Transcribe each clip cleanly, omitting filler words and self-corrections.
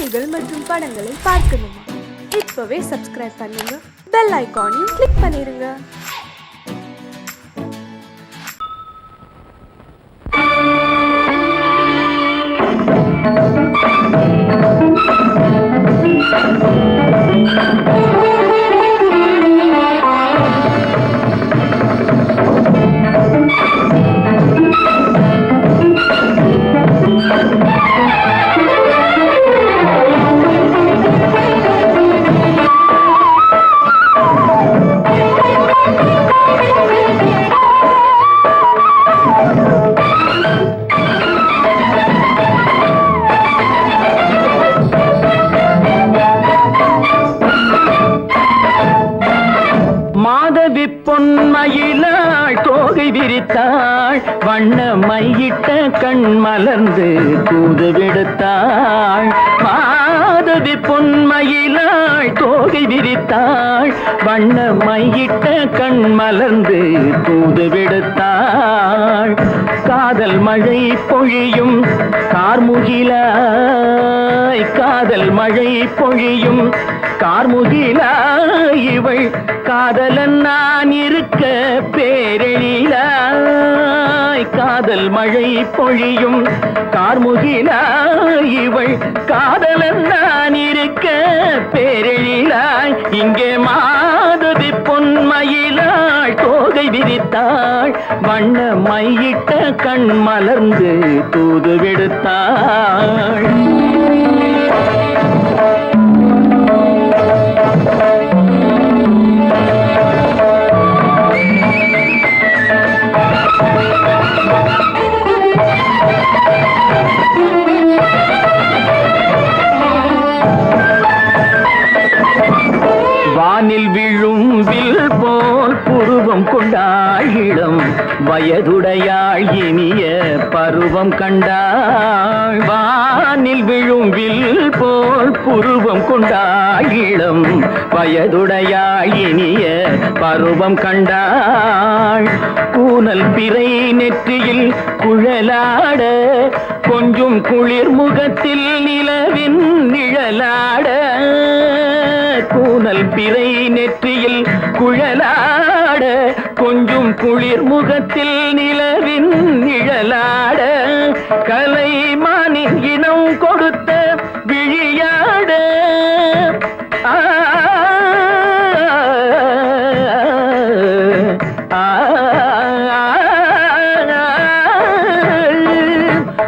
செய்திகள் மற்றும் படங்களை பார்க்கணுமா? இப்பவே சப்ஸ்கிரைப் பண்ணுங்க, பெல் ஐகானையும் கிளிக் பண்ணிருங்க. பொன்மயிலாள் தோகை விரித்தாள், வண்ண மையிட்ட கண் மலர்ந்து தூது விடுத்தாள். மாதவி பொன்மயிலாள் தோகை விரித்தாள், வண்ண மையிட்ட கண் மலர்ந்து தூது விடுத்தாள். காதல் மழை பொழியும் கார்முகிலாய், காதல் மழை பொழியும் கார்முகிலாய், இவள் காதலன் நான் இருக்க பேரெழிலாய். காதல் மழை பொழியும் கார்முகிலாய், இவள் காதலன் நான் இருக்க பேரெழிலாய். இங்கே மாதவி பொன்மயிலாள் தோகை விரித்தாள், வண்ண மையிட்ட கண் மலர்ந்து தூது விடுத்தாள். வானில் விழும் வில் போல் புருவம் கொண்டாள், இளம் வயதுடையாள் இனிய பருவம் கண்டாள். வானில் விழும் வில் போல் புருவம் கொண்டாள், இளம் வயதுடையாள் இனிய பருவம் கண்டாள். கூனல் பிறை நெற்றியில் குழலாட, கொஞ்சம் குளிர் முகத்தில் நிலவின் நிழலாட. கூனல் பிறை நெற்றியில் குழலாட, கொஞ்சம் குளிர் முகத்தில் நிலவின் நிழலாட. கலைமானின் இனம் கொடுத்த விழியாட,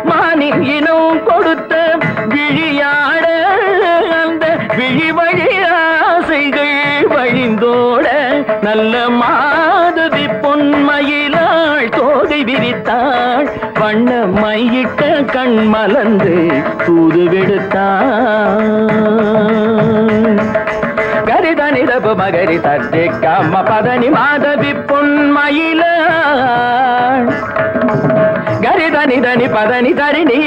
மானின் இனம் கொடுத்த விழியாட. அந்த விழி வழி ஆசைகள் வழிந்தோட, நல்ல மாதவி பொன்மயிலாள் தோகை விரித்தாள், வண்ண மையிட்ட கண் மலர்ந்து தூது விடுத்தாள். கரிதனி தபு மகரி தட்டி கம்ம பதனி மாதவி பொன்மயிலாள். கரிதனி தனி பதனி தரிணி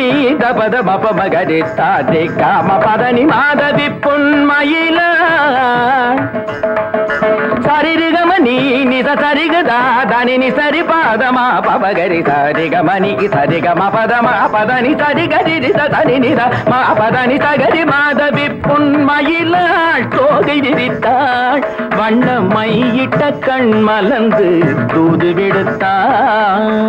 தபத மப மகரி தாட்டி காம பதனி மாதவி பொன்மயிலாள். சரிகமணி நித சரிகதா தனி நி சரி பாதமா பபகரி சரிகமணி சரிகம பதமா பதனி சரிகரி தனி நித மா பதனி சகரி மாதவி பொன்மயிலாள் தோகை விரித்தாள், வண்ண மையிட்ட கண் மலர்ந்து தூது விடுத்தாள்.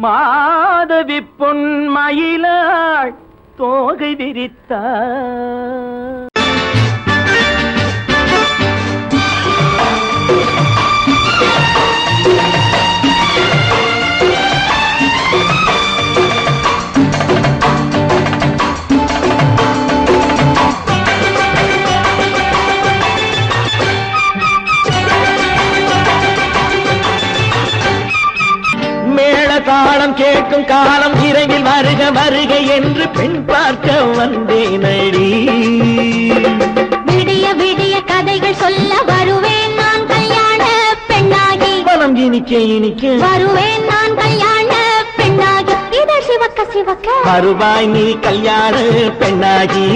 மாதவி பொன்மயிலாள் தோகை விரித்தாள். தாளம் கேட்கும் காலம் விரைவில் வருக வருகை என்று பெண் பார்க்க வந்தேனடி. விடிய விடிய கதைகள் சொல்ல வருவேன் நான் கல்யாண பெண்ணாகி. மனம் இனிக்க இனிக்க வருவேன் நான் கல்யாண பெண்ணாகி. இதழ் சிவக்க சிவக்க வருவாய் நீ கல்யாண பெண்ணாகி.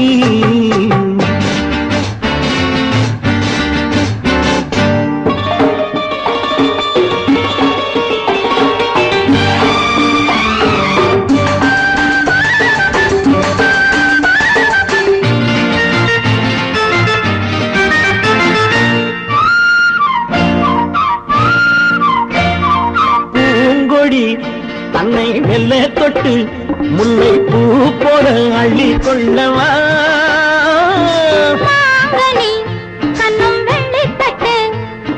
தன்னை மெல்ல தொட்டு முல்லை பூ போல அள்ளி கொள்ளவா. கண்ணும் வெள்ளி தட்டு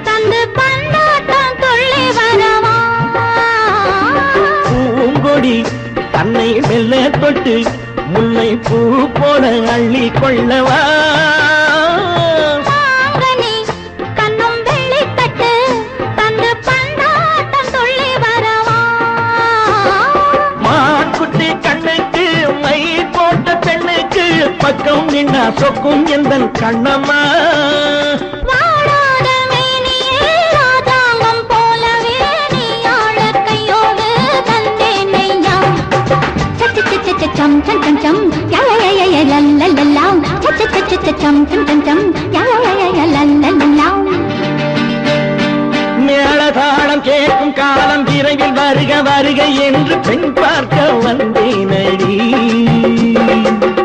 தந்து பந்தாட்டம் துள்ளி வரவா. பூங்கொடி தன்னை மெல்ல தொட்டு முல்லை பூ போல அள்ளி கொள்ளவா. பக்கம் நின்னா சொக்கும் எந்தன் கண்ணம்மா. வாழாத மேனியே ராஜாங்கம் போலவே நீ ஆழ கையோடு தந்தேனையா. சச்ச சச்ச சம் சம் சம் சம் யய லல்லல்லாம். சச்ச சச்ச சம் சம் சம் சம் யய லல்லல்லாம். மேளதாளம் கேட்கும் காலம் விரைவில் வருக வருக என்று பெண் பார்க்க வந்தேனடி.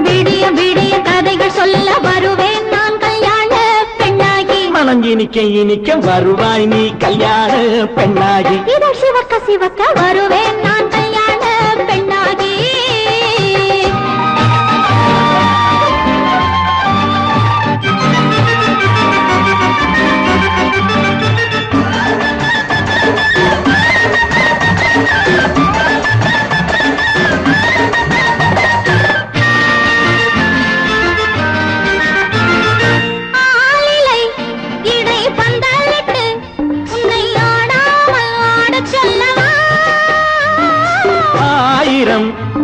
விடிய விடிய கதைகள் சொல்ல வருவேன் நான் கல்யாண பெண்ணாகி. மனம் இனிக்க இனிக்க வருவாய் நீ கல்யாண பெண்ணாகி. இதழ் சிவக்க சிவக்க வருவேன் நான் கல்யாண பெண்ணாகி.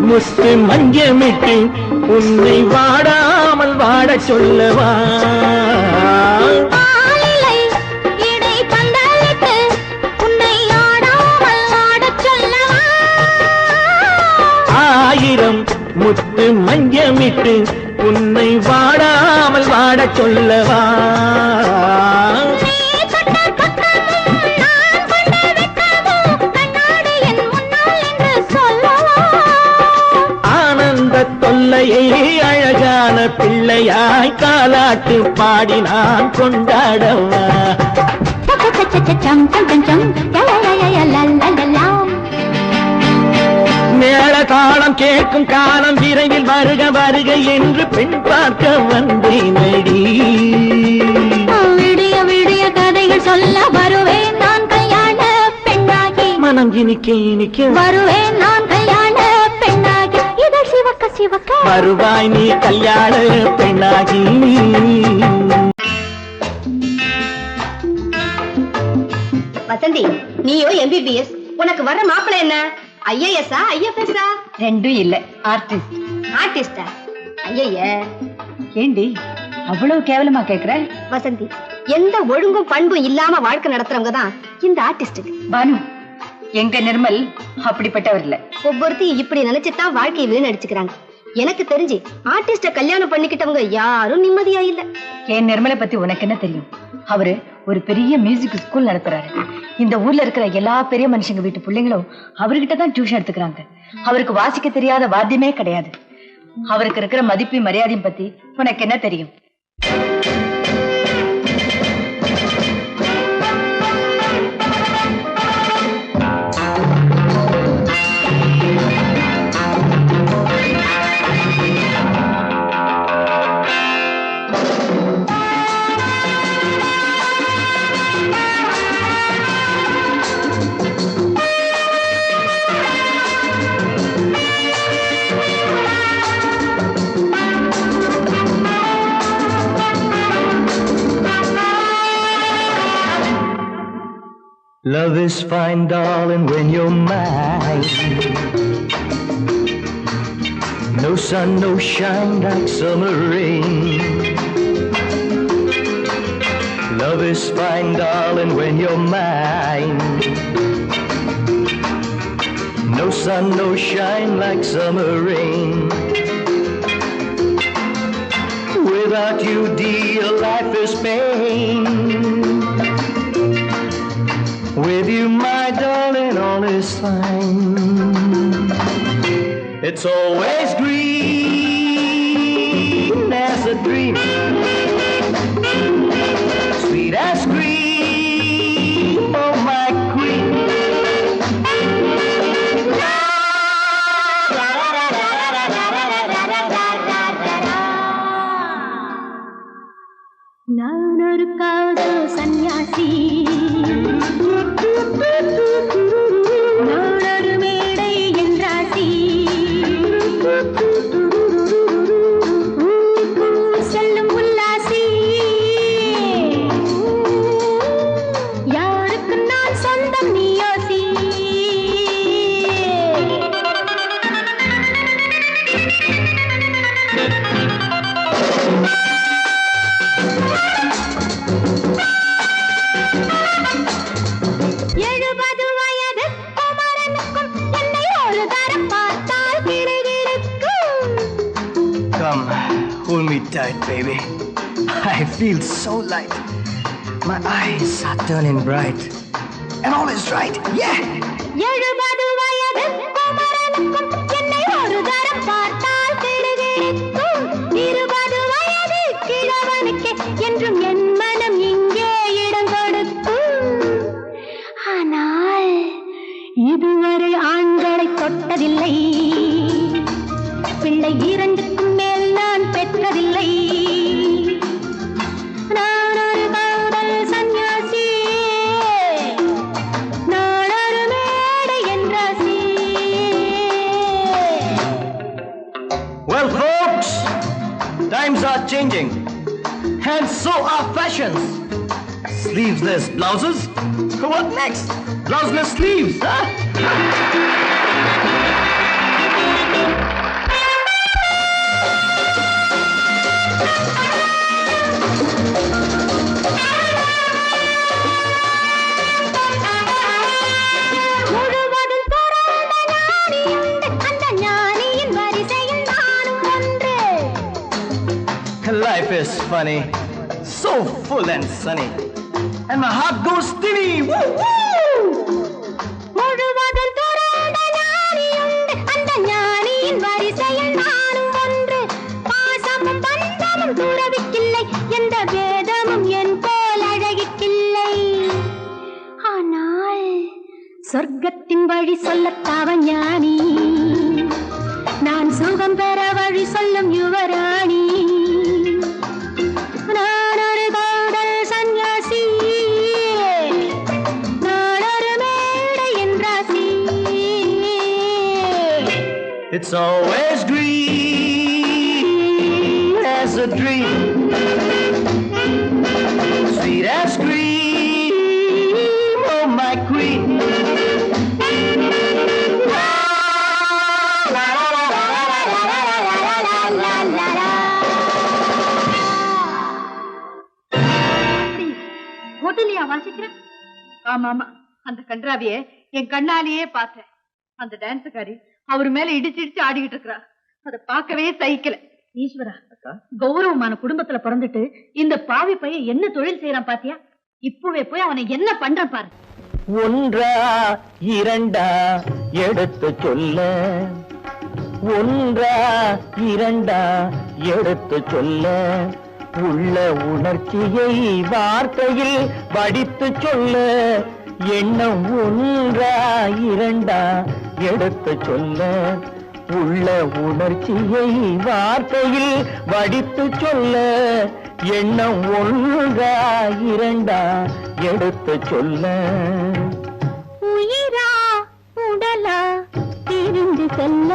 முத்து மஞ்சமிட்டு உன்னை வாடாமல் வாட சொல்லவா. ஆயிரம் முத்து மஞ்சமிட்டு உன்னை வாடாமல் வாட சொல்லவா. தொல்லையை அழகான பிள்ளையாய் காலாட்டு பாடி நான் கொண்டாடவா. மேள தாளம் கேட்கும் காலம் விரைவில் வருக வருக என்று பெண் பார்க்க வந்தேனடி. விடிய விடிய கதைகள் சொல்ல வருவேன் நான் கல்யாண பெண்ணாகி. மனம் இனிக்க இனிக்க வருவேன் நான் கல்யாண பெண்ணாகி. இதழ் சிவக்க சிவக்க வருவாய் நீ கல்யாண பெண்ணாகி. வசந்தி, நீயோ எம்பிபிஎஸ், உனக்கு வர்ற மாப்பிள்ளை என்ன? ஐஏஎஸ்ஆ ஐஎஃப்எஸ்ஆ? ரெண்டும் இல்ல, ஆர்டிஸ்ட். ஆர்டிஸ்டா? ஐய ஏண்டி அவ்வளவு கேவலமா கேக்குற? வசந்தி, எந்த ஒழுங்கும் பண்பும் இல்லாம வாழ்க்கை நடத்துறவங்க தான் இந்த ஆர்டிஸ்டுக்கு. பானு, எங்க நிர்மல் அப்படிப்பட்டவர் இல்ல. ஒவ்வொருத்தையும் இப்படி நினைச்சுதான் வாழ்க்கையை வீணடிச்சுக்கிறாங்க. எனக்கு தெரிஞ்சு ஆர்டிஸ்ட கல்யாணம் பண்ணிக்கிட்டவங்க யாரும் நிம்மதியா இல்ல. என் நிர்மலை பத்தி உனக்கு என்ன தெரியும்? அவரு ஒரு பெரிய மியூசிக் ஸ்கூல் நடத்துறாரு. இந்த ஊர்ல இருக்கிற எல்லா பெரிய மனுஷங்க வீட்டு பிள்ளைங்களும் அவர்கிட்ட தான் டியூஷன் எடுத்துக்கிறாங்க. அவருக்கு வாசிக்க தெரியாத வாத்தியமே கிடையாது. அவருக்கு இருக்கிற மதிப்பு மரியாதையும் பத்தி உனக்கு என்ன தெரியும்? Love is fine, darling, when you're mine. No sun, no shine like summer rain. Love is fine, darling, when you're mine. No sun, no shine like summer rain. Without you, dear, life is pain. With you, my darling, all is fine. It's always green as a dream, sweet as cream, oh my queen. நான் ஒரு காதல் சன்னியாசி, நான் ஒரு மேடை என்றாசி, செல்லும் உல்லாசி, யாருக்கு நான் சொந்தம் நீ யோசி. Come, hold me tight, baby. I feel so light. My eyes are turning bright. And all is right, yeah! 70 வயது குமரனுக்கும் என்னை ஒரு தரம் பார்த்தால் கிடுகிடுக்கும். 20 வயது கிழவனுக்கு என்றும் என் மனம் இங்கே இடம் கொடுக்கும். ஆனால் இதுவரை ஆண்களை தொட்டதில்லை, பிள்ளை 2க்கும் மேல் நான் பெற்றதில்லை. நான் ஒரு காதல் சன்னியாசி, நான் ஒரு மேடை என்றாசி. Well, folks, times are changing. And so are fashions. Sleeveless blouses? What next? Blouseless sleeves, huh? முழுவதும் துறந்த ஞானியுண்டு, அந்த ஞானியின் வரிசையில் நானும் ஒன்று. Life is funny, so full and sunny. And my heart goes steady. Woo, woo! முழுவதும் துறந்த ஞானியுண்டு, அந்த ஞானியின் வரிசையில் நானும் ஒன்று. பாசமும் பந்தமும் துறவிக்கில்லை, எந்த வேதமும் என் போல் அழகிக்கில்லை. ஆனால் சொர்க்கத்தின் வழி சொல்லத்தாவ ஞானி, நான் சுகம் பெற வழி சொல்லும் யுவராணி. நான் ஒரு காதல் சன்னியாசி, நான் ஒரு மேடை என்றாசி. It's always green as a dream, sweet as cream, oh my queen. ஹோட்டலியா வாசிக்கிறேன்? ஆமா ஆமா, அந்த கன்றாவிய என் கண்ணாலேயே பார்த்தேன். அந்த டான்ஸுக்காரி அவர் மேல இடிச்சு ஆடிக்கிட்டு இருக்கிறா. அதை பார்க்கவே சகிக்கல. ஈஸ்வரா, கௌரவமான குடும்பத்துல பிறந்துட்டு இந்த பாவி பையன் என்ன தொழில் செய்யறான் பாத்தியா? இப்பவே போய் அவனை என்ன பண்றான் பாரு. ஒன்றா இரண்டா எடுத்து சொல்ல, ஒன்றா இரண்டா எடுத்து சொல்ல, உள்ள உணர்ச்சியை வார்த்தையில் வடித்து சொல்ல, எண்ணம் ஒன்றா இரண்டா எடுத்து சொல்ல, உள்ள உணர்ச்சியை வார்த்தையில் வடித்து சொல்ல, எண்ணம் ஒன்றா இரண்டா எடுத்து சொல்ல. உயிரா உடலா திரிந்து செல்ல,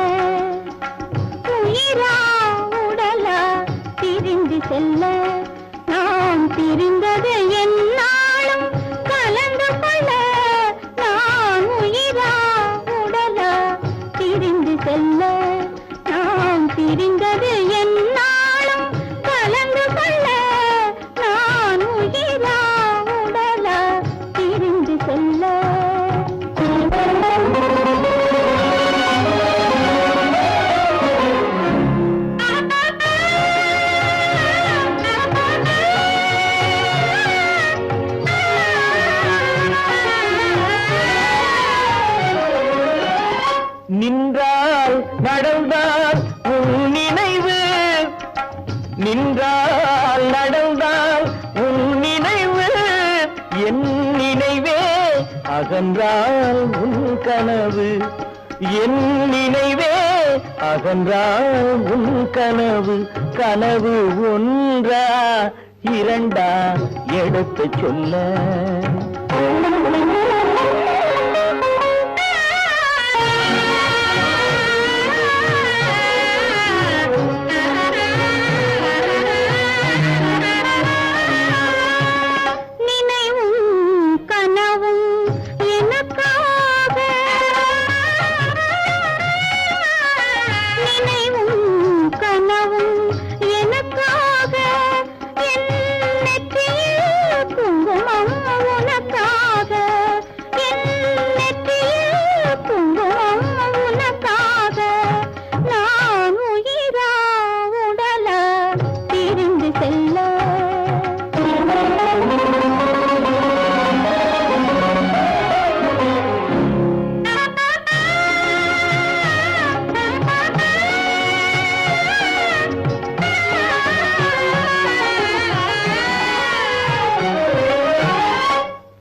உயிரா உடலா திரிந்து செல்ல, நாம் பிரிந்தது என்னாலும் கலந்து கொள்ள, நான் உயிரா உடலா திரிந்து செல்ல, நாம் பிரிந்தது என்னாலும் கலந்து கொள்ள நான் உயிரா உடலா பிரிந்து செல்ல நின்றால் நடந்தால் உன் நினைவு நின்றால் நடந்தால் உன் நினைவு என் நினைவே அகன்றால் உன் கனவு என் நினைவே அகன்றால் உன் கனவு கனவு ஒன்றா இரண்டா எடுத்து சொல்ல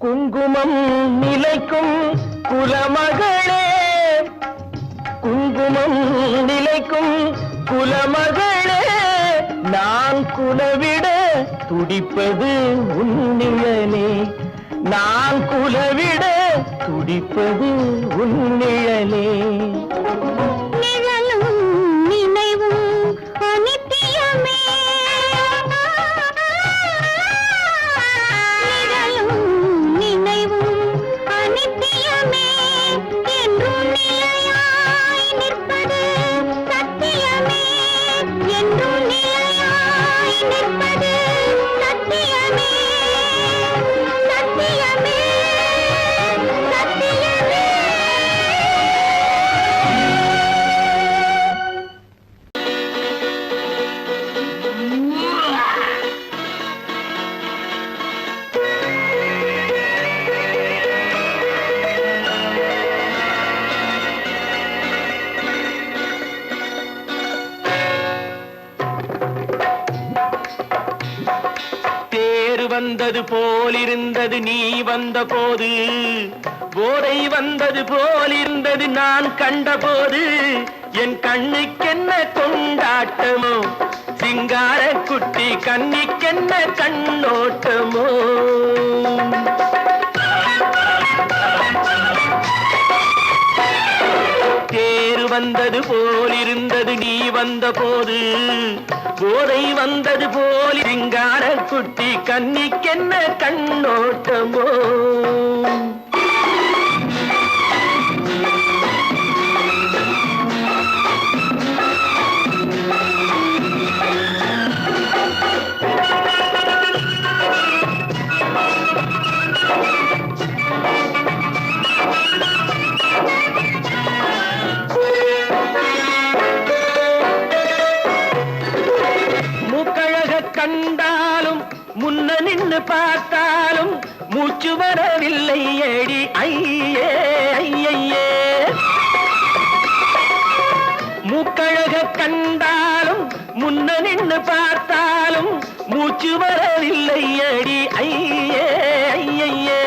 குங்குமம் நிலைக்கும் குலமகளே குங்குமம் நிலைக்கும் குலமகளே நான் குலவிட துடிப்பது உன்னிழலே நான் குலவிட துடிப்பது உன்னிழலே நிழலும் நினைவும் அனித்தியமே நிழலும் நினைவும் அனித்தியமே என்றும் நிலையாய் நிற்பது சத்தியமே என்றும் நிலையாய் நிற்பது சத்தியமே சத்தியமே சத்தியமே தேர் வந்தது போலிருந்தது நீ வந்த போது போதை வந்தது போலிருந்தது நான் கண்டபோது என் கண்ணுக்கென்ன கொண்டாட்டமோ சிங்கார குட்டி கண்ணிக்கென்ன கண்ணோட்டமோ தேர் வந்தது போலிருந்தது நீ வந்த போது போதை வந்தது போல் சிங்கார குட்டி கண்ணிக்கென்ன கண்ணோட்டமோ கண்டாலும் முன்ன நின்று பார்த்தாலும் மூச்சு வரவில்லை ஏடி ஐயே ஐயே மூக்கழக கண்டாலும் முன்ன நின்று பார்த்தாலும் மூச்சு வரவில்லை ஏடி ஐயே ஐயே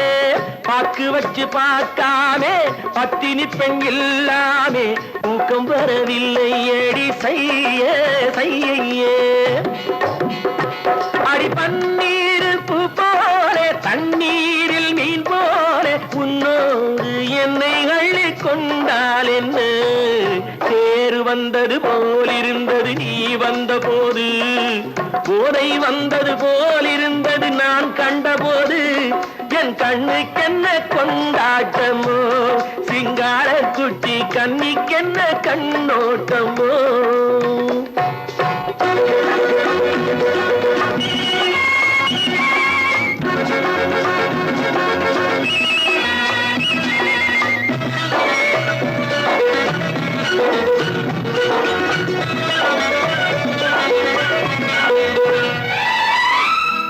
பாக்கு வச்சு பார்க்காமே பத்தினி பெண் இல்லாமே தூக்கம் வரவில்லை ஏடி செய்ய செய்யே அடி பன்னீர் பூ போல தண்ணீரில் மீன் போல உன்னோடு என்னை அள்ளி கொண்டால் என்ன தேர் வந்தது போலிருந்தது நீ வந்த போது போதை வந்தது போலிருந்தது நான் கண்டபோது என் என் கண்ணுக்கென்ன கொண்டாட்டமோ சிங்கார குட்டி கண்ணிக்கென்ன கண்ணோட்டமோ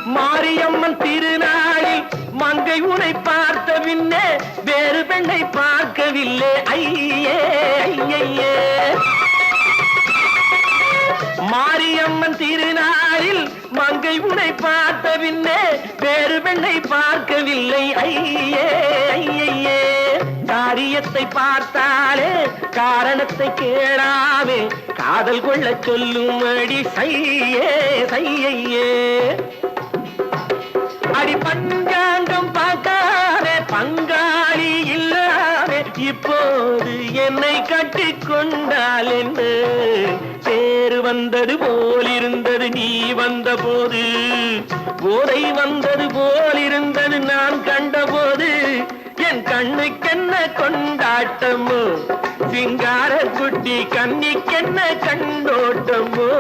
மாரியம்மன் திருநாளில் மங்கை உனை பார்த்த பின்னே வேறு பெண்ணை பார்க்கவில்லை ஐயே ஐயே மாரியம்மன் திருநாளில் மங்கை உனை பார்த்த பின்னே வேறு பெண்ணை பார்க்கவில்லை ஐயே ஐயே காரியத்தை பார்த்தாலே காரணத்தை கேளாமே காதல் கொள்ள சொல்லும்படி சையே சையே அடி பஞ்சாங்கம் பார்க்காதே பங்காளி இல்லாதே இப்போது என்னை கட்டி கொண்டால் என்ன பேரு வந்தது போலிருந்தது நீ வந்த போது போதை வந்தது போலிருந்தது நான் கண்டபோது என் கண்ணுக்கென்ன கொண்டாட்டமோ சிங்கார குட்டி கண்ணிக்கென்ன கண்டோட்டமோ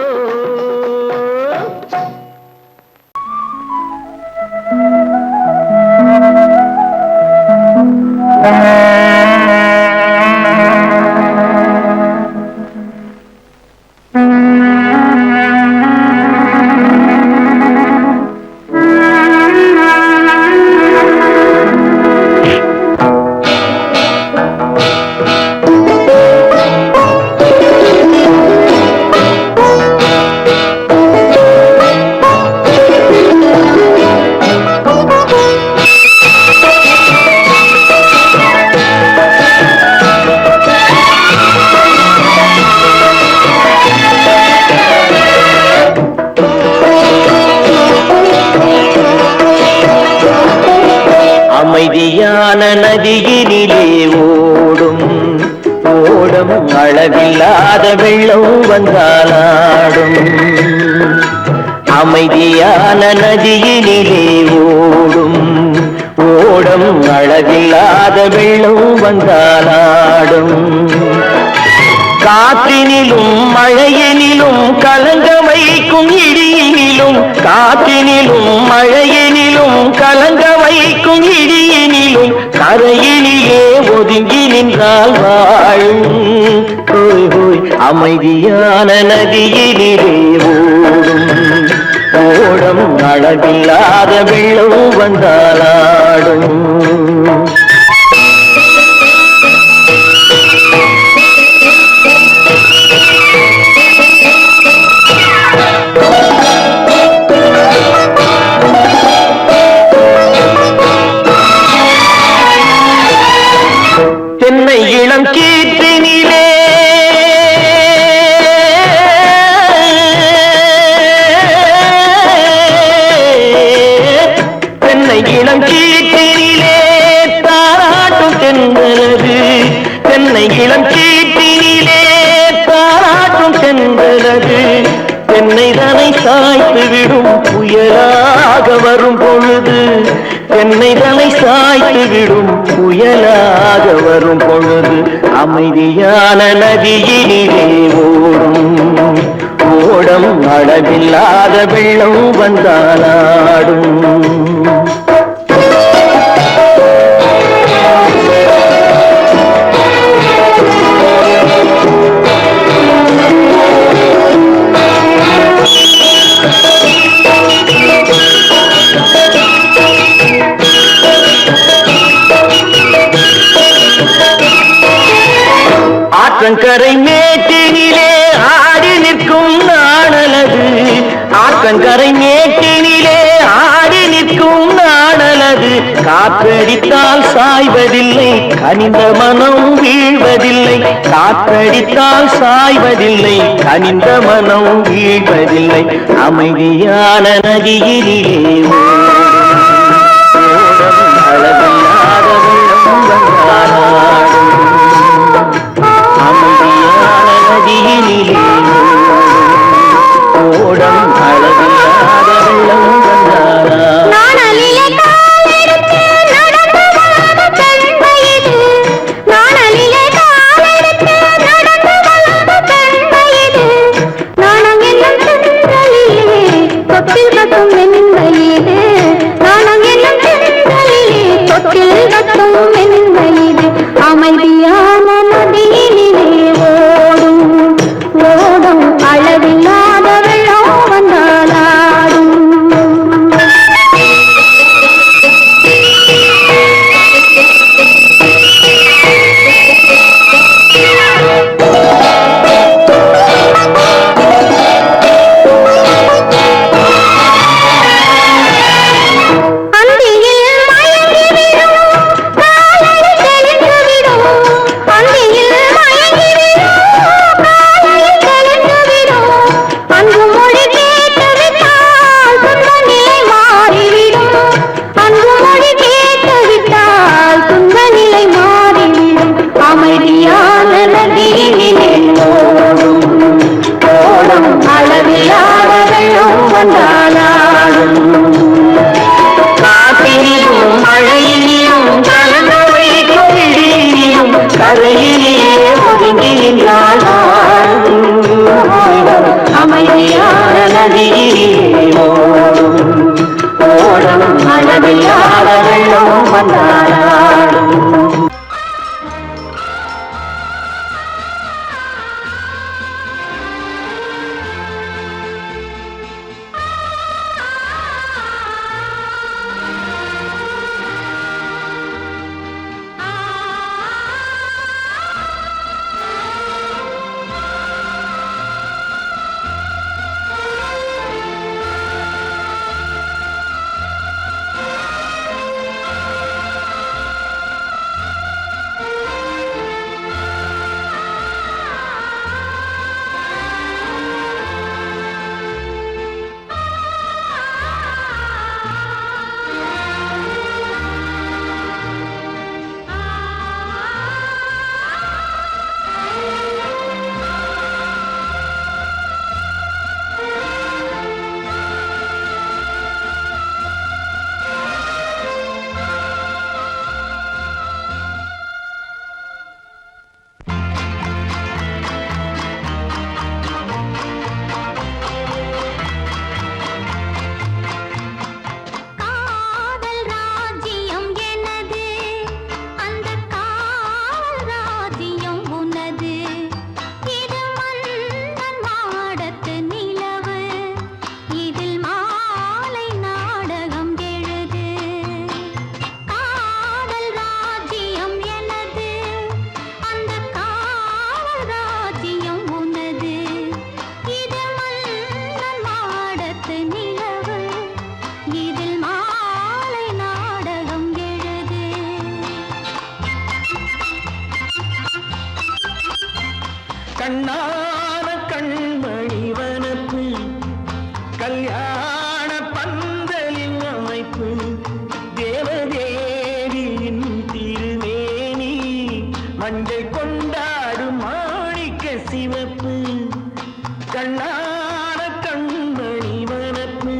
அமைதியான நதியினிலே ஓடும் ஓடம் அளவில்லாத வெள்ளம் வந்தாலாடும் அமைதியான நதியினிலே ஓடும் ஓடம் அளவில்லாத வெள்ளம் வந்தாலாடும் காற்றினிலும் மழையினிலும் கலங்க வைக்கும் இடியினிலும் காற்றினிலும் மழையினிலும் கலங்க வைக்கும் இடியினிலும் கரையினிலே ஒதுங்கி நின்றால் வாழும் ஹோய் ஹோய் அமைதியான நதியினிலே ஓடும் ஓடம் அளவில்லாத வெள்ளம் வந்தாலாடும் தென்னை இளம் கீற்றினிலே தென்னை இளம் கீற்றினிலே தாராட்டும் தென்றலது தென்னை இளம் கீற்றினிலே தாராட்டும் தென்றலது தென்னைதனை சாய்த்து விடும் புயலாக வரும் பொழுது தென்னைதனை சாய்த்து விடும் புயலாக வரும் பொழுது அமைதியான நதியினிலே ஓடும் ஓடம் அளவில்லாத வெள்ளம் வந்தாலாடும் ஆற்றங்கரை மேட்டினிலே ஆடி நிற்கும் நாணலது ஆற்றங்கரை மேட்டினிலே ஆடி நிற்கும் நாணலது காற்றடித்தால் சாய்வதில்லை கனிந்த மனம் வீழ்வதில்லை காற்றடித்தால் சாய்வதில்லை கனிந்த மனம் வீழ்வதில்லை அமைதியான நதியினிலே அளவில்லாத வெள்ளம் வந்தாலாடும் அமைதியான நதியினிலே ஓடம் அளவில்லாத வெள்ளம் வந்தாலாடும் அளவில்லாத வெள்ளம் வந்தாலாடும் காற்றிலும் மழையிலும் கலந்த வைக்கும் இடியிலும் கரையிலே ஒதுங்கி நின்றாலும் அமைதியான நதியிலே ஓடும் ஓடும் அளவில்லாத வெள்ளம் வந்தாலாடும் கண்ணான கண்மணி வனப்பு கல்யாண பந்தலின் அமைப்பு தேவதேவியின் திருமேனி மஞ்சள் கொண்டாடும் மாணிக்க சிவப்பு கண்ணான கண்மணி வனப்பு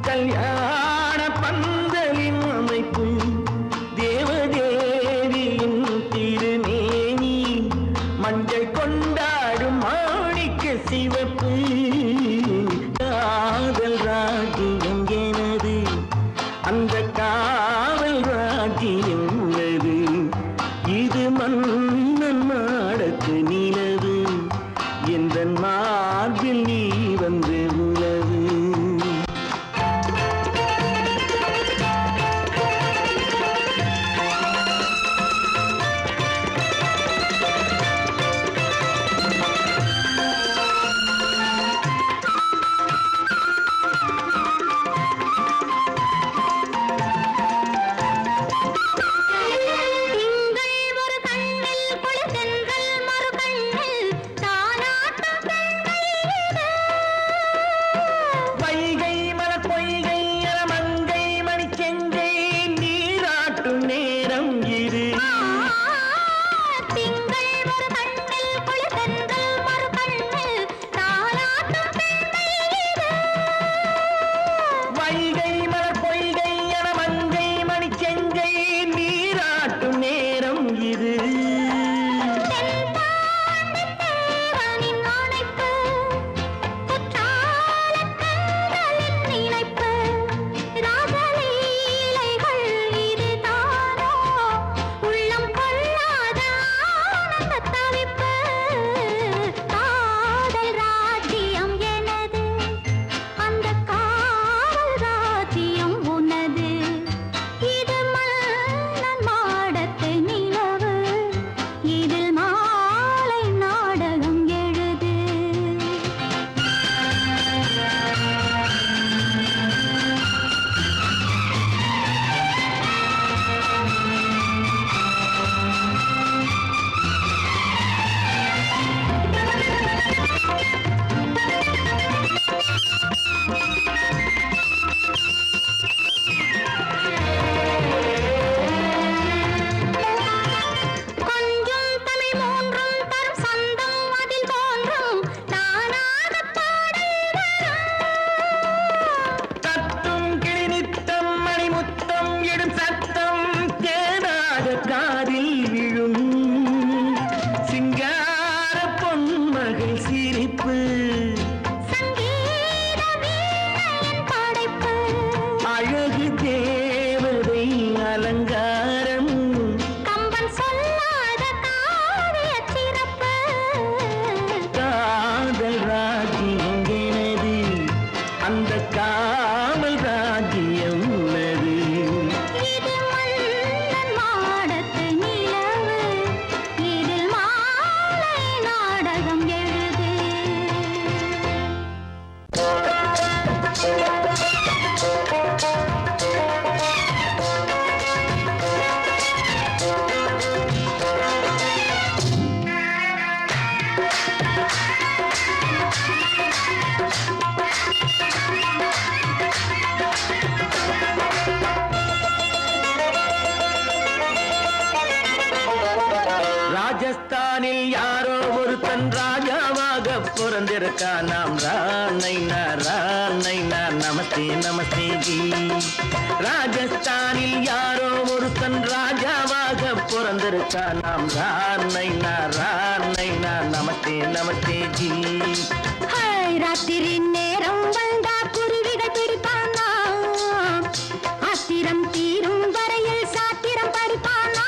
கல்யாண பந்தலின் அமைப்பு தேவதேவியின் திருமேனி மஞ்சள் கொண்டாடும் மாணிக்க சிவப்பு காதல் ராஜ்யம் எனது அந்த காவல் ராஜ்யம் உள்ளது இது மன்னன் மாடத்து நிலவு எந்த மார்பில் நீ வந்து உலவு ராஜஸ்தானில் யாரோ ஒருத்தன் ராஜாவாக பிறந்திருக்கான். நாம் ராணைனா நமஸ்தே நமஸ்தே ஜி. ராஜஸ்தானில் யாரோ ஒருத்தன் ராஜாவாக பிறந்திருக்கான். நாம் ராணைனா நமஸ்தே நமஸ்தே ஜி. ராத்திரி நேரம் வந்தா குருவிகள் பிடிப்பானா, ஆத்திரம் தீரும் வரையில் சாத்திரம் படிப்பானா.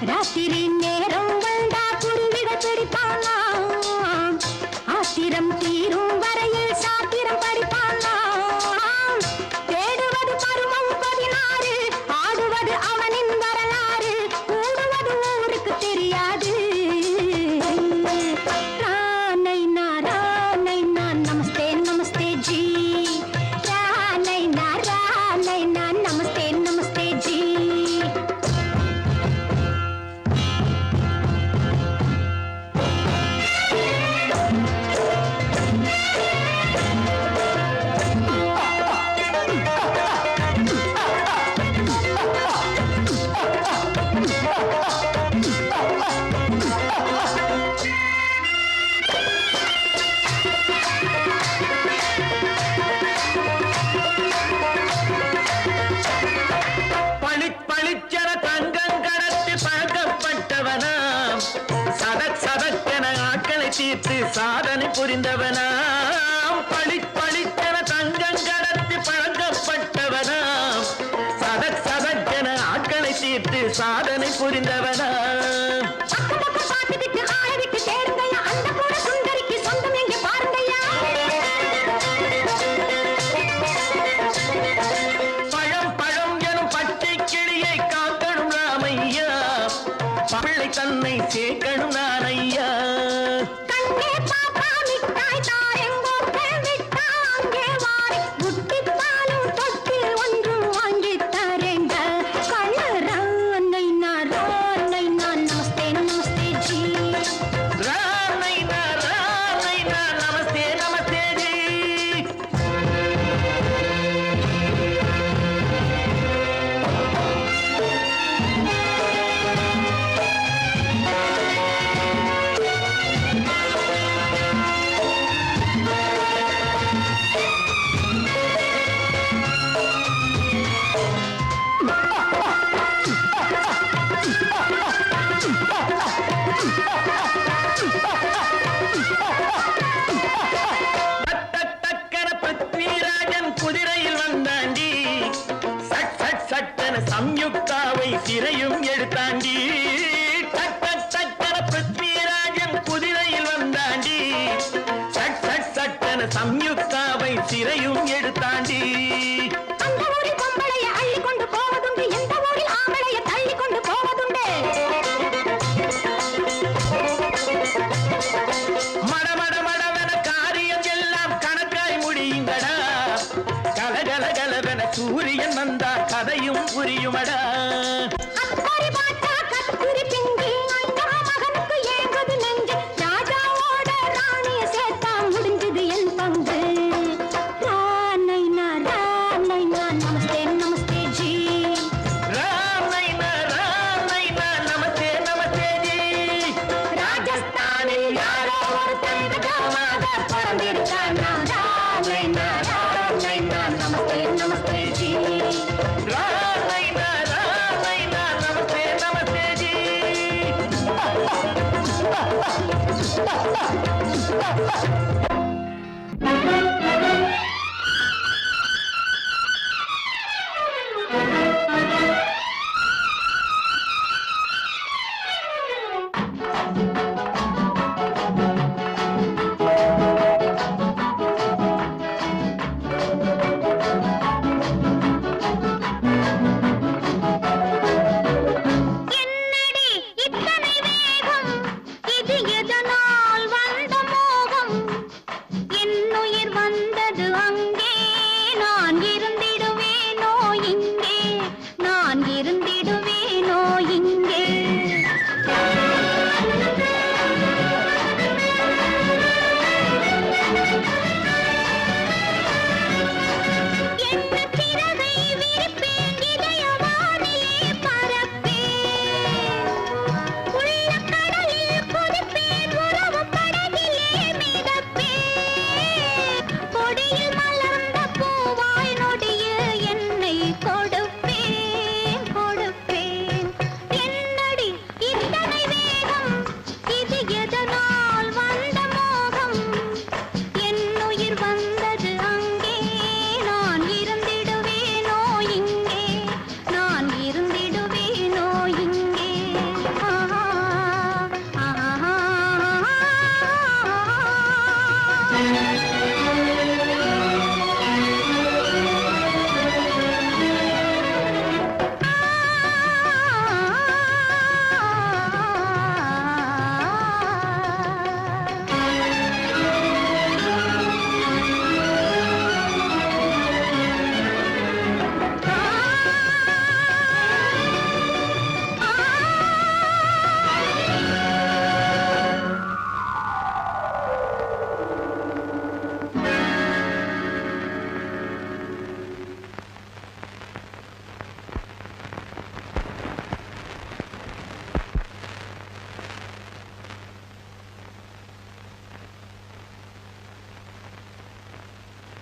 ராத்திரி நேரம் வந்தா குருவிகள் பிடிப்பானா, ஆத்திரம் தீரும் வரையில் சாத்திரம் படிப்பானா. தேடுவது பருவம் 16, ஆடுவது அவனின் வரலாறு, கூடுவது ஊருக்கு தெரியாது. நமஸ்தே நமஸ்தே ஜி. நமஸ்தே நமஸ்தே ஜி. பளிச்சென தங்கம் கடத்தி பழக்கப்பட்டவனாம். சதக்கென ஆட்களை தீர்த்து சாதனை புரிந்தவனாம். பளிச்சென தங்கம் கடத்தி பழக்கப்பட்டவனாம். சதக்கென ஆட்களை தீர்த்து சாதனை புரிந்தவனாம். பிள்ளை தன்னை சேர்க்கணும் நான் ஐயா. கண்ணே பாப்பா மிட்டாய் தாயங்கோ விட்டா அங்கே வாரி புட்டிப்பாலும் தொட்டு ஒன்று வாங்கி தரேங்க. கண்ணு ராணைனா நமஸ்தே நமஸ்தே ஜி. ராணைனா நமஸ்தே நமஸ்தே ஜி. குதிரையில் வந்தாண்டி, சட்டென சம்யுக்தாவை சிறையும் எடுத்தாண்டி. பிருத்விராஜன் குதிரையில் வந்தாண்டி, சட்டென சம்யுக்தாவை சிறையும் எடுத்தாண்டி. அந்த ஊரில் பொம்பளைய அள்ளி கொண்டு போவதுண்டு, எந்த ஊரில் ஆம்பளைய தள்ளி கொண்டு போவதுண்டு. மடமடவென காரியம் எல்லாம் கணக்காய் முடியுங்கடா. கலகலகலவென சூரியன் வந்தா கதையும் புரியுமடா. அப்பாரி பாட்டா கத்திரி பிங்கி அந்த மகனுக்கு ஏங்குது நெஞ்சு. ராஜாவோட ராணிய சேர்த்தா முடிஞ்சது என் பங்கு. ராணைனா நமஸ்தே நமஸ்தே ஜி. ராணைனா நமஸ்தே நமஸ்தே ஜி. ராஜஸ்தானில் யாரோ ஒருத்தன் ராஜாவாக பிறந்திருக்கானா. ராணைனா நமஸ்தே நமஸ்தே ஜி. ராணைனா நமஸ்தே நமஸ்தே ஜி. என்னடி இத்தனை வேகம், இது எதனால் வந்த மோகம்.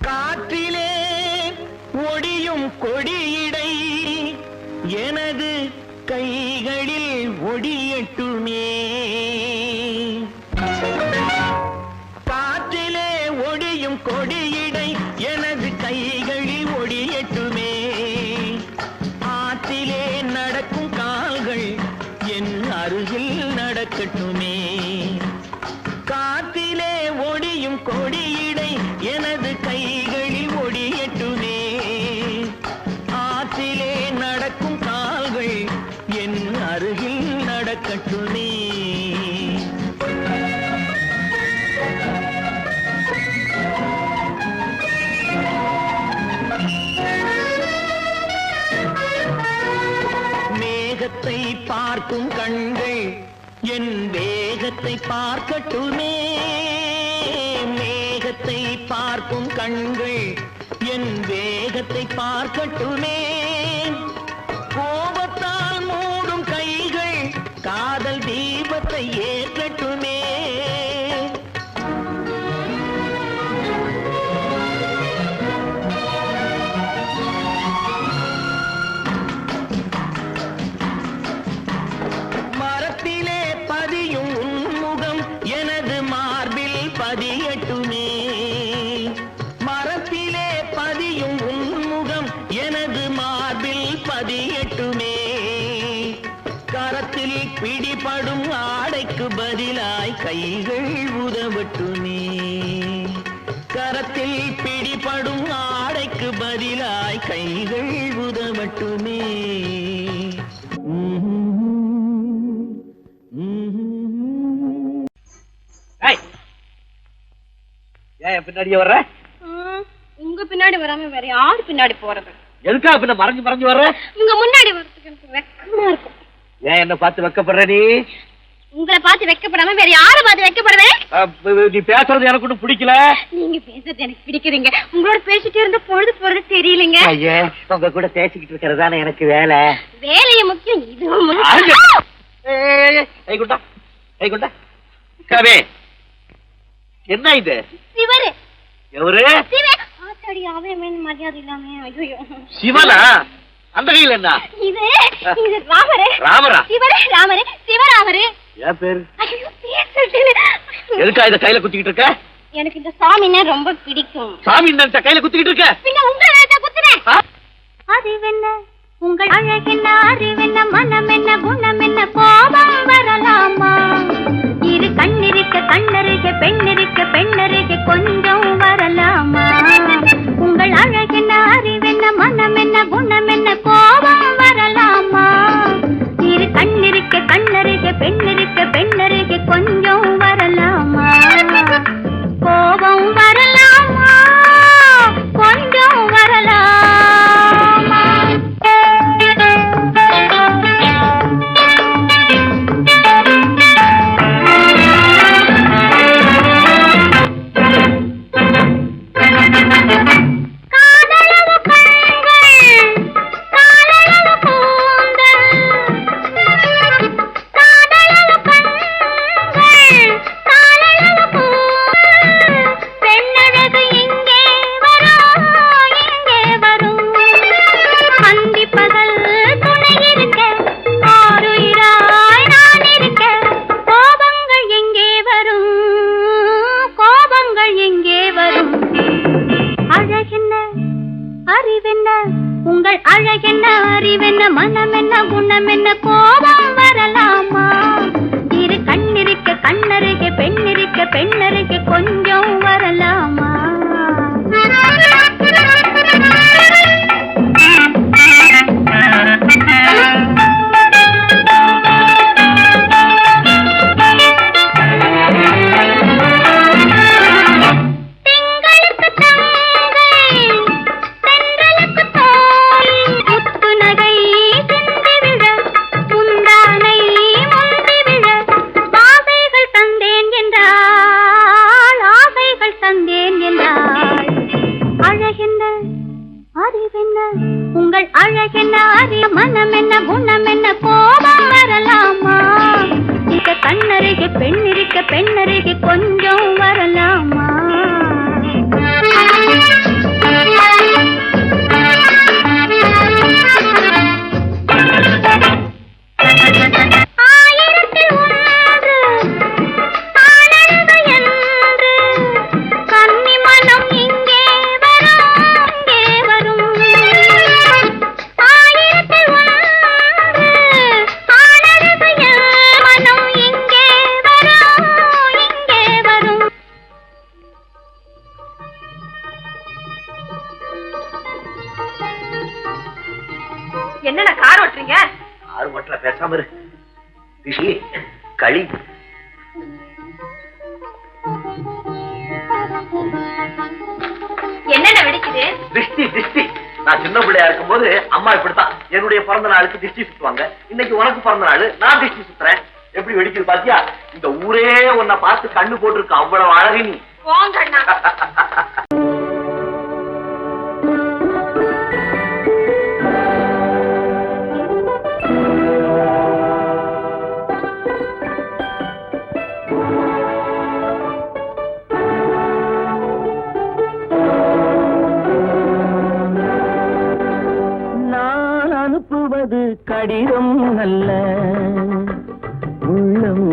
காற்றிலே ஒடியும் கொடியிடை எனது கைகளில் ஒடியட்டுமே. காற்றிலே ஒடியும் கொடியிடை எனது கைகளில் ஒடியட்டுமே. ஆற்றிலே நடக்கும் கால்கள் என் அருகில் நடக்கட்டுமே. காற்றிலே ஒடியும் கொடியிடை எனது கைகளில் ஒடியட்டுமே. ஆற்றிலே நடக்கும் கால்கள் என் அருகில் நடக்கட்டுமே. மேகத்தை பார்க்கும் கண்கள் என் வேகத்தை பார்க்கட்டுமே. மேகத்தை பார்க்கும் கண்கள் என் வேகத்தை பார்க்கட்டுமே. கோபத்தால் மூடும் கைகள் காதல் தீபத்தை ஏற்றட்டுமே. மரத்திலே பதியும் உன்முகம் எனது மார்பில் பதியட்டுமே. மரத்திலே பதியும் உன்முகம் எனது மார்பில் பதியட்டுமே. கரத்தில் பிடிபடும் ஆடைக்கு பதிலாய் கைகள் உதவட்டுமே. கரத்தில் பிடிபடும் ஆடைக்கு பதிலாய் கைகள் உதவட்டுமே. ஏன் பின்னாடியே வர்ற? உங்க பின்னாடி வராம வேற யாரு பின்னாடி போறது? எதுக்கா பின்ன மறைஞ்சு மறைஞ்சு வர்ற? உங்க முன்னாடி வரதுக்கு எனக்கு வெக்கமா இருக்கும். ஏன் என்ன பார்த்து வெக்கப்படுற நீ? உங்களை பார்த்து வெக்கப்படாம வேற யாரை பார்த்து வெக்கப்படுவேன்? நீ பேசுறது எனக்கு ஒன்றும் பிடிக்கல. நீங்க பேசுறது எனக்கு பிடிக்குதுங்க. உங்களோட பேசிட்டே இருந்த பொழுது போறது தெரியலங்க. ஐயே, உங்க கூட பேசிக்கிட்டு இருக்கிறதானே எனக்கு வேலை. வேலைய முக்கியம், இது கைகுண்டா கவே, என்ன இது? சிவரு எவரு? ஆத்தாடி, அவன் மரியாதை இல்லாம. ஐயோ, சிவனா? அந்த கையில் என்ன? இது ராமரு. ராமரா? சிவரு ராமரு, சிவராமரு. ஏன் பேரு? ஐயோ, பேசுறது. எதுக்கா இத கையில குத்திக்கிட்டு இருக்க? எனக்கு இந்த சாமின்னா ரொம்ப பிடிக்கும். சாமி நினைச்சா கையில குத்திக்கிட்டு இருக்க? பின்ன உங்களை நினைச்சா குத்துறேன். அறிவென்ன உங்கள் அழகென்ன, அறிவென்ன மனம் என்ன, குணம் என்ன, கோபம் வரலாமா? இரு கண்ணிருக்க கண்ணருக, பெண்ணிருக்க பெண்ணருக, கொஞ்சம் வரலாமா? உங்கள் அழகென்ன, அறிவென்ன மனம் என்ன, குணம் என்ன, கோபம் வரலாமா? இரு கண்ணிருக்க கண்ணருக, பெண்ணிருக்க பெண்ணருக, கொஞ்சம் வரலாமா? கோபம் வரலாமா? கொஞ்சம் வரலாமா? உங்கள் அழகென்ன, அறிவென்ன மனம் என்ன, குணம் என்ன, கோபம் வரலாமா? இரு கண்ணிருக்க கண்ணருக, பெண்ணிருக்க பெண்ணருக, கொஞ்சம் வரலாம். என்னென்ன கார் ஓட்டுறீங்க? ஆறு மட்டும் பேசாம இரு ரிஷி. களி என்னென்ன வெடிக்குது? திருஷ்டி திருஷ்டி. நான் சின்ன பிள்ளையா இருக்கும் போது அம்மா இப்படித்தான் என்னுடைய பிறந்த நாளுக்கு திருஷ்டி சுத்துவாங்க. இன்னைக்கு உனக்கு பிறந்த நாள், நான் திருஷ்டி சுத்துறேன். எப்படி வெடிக்குது பாத்தியா? இந்த ஊரே உன்னை பார்த்து கண்ணு போட்டிருக்கு, அவ்வளவு அழகு நீ. போங்கண்ணா. நான் அனுப்புவது கடிதம் அல்ல, உள்ளம்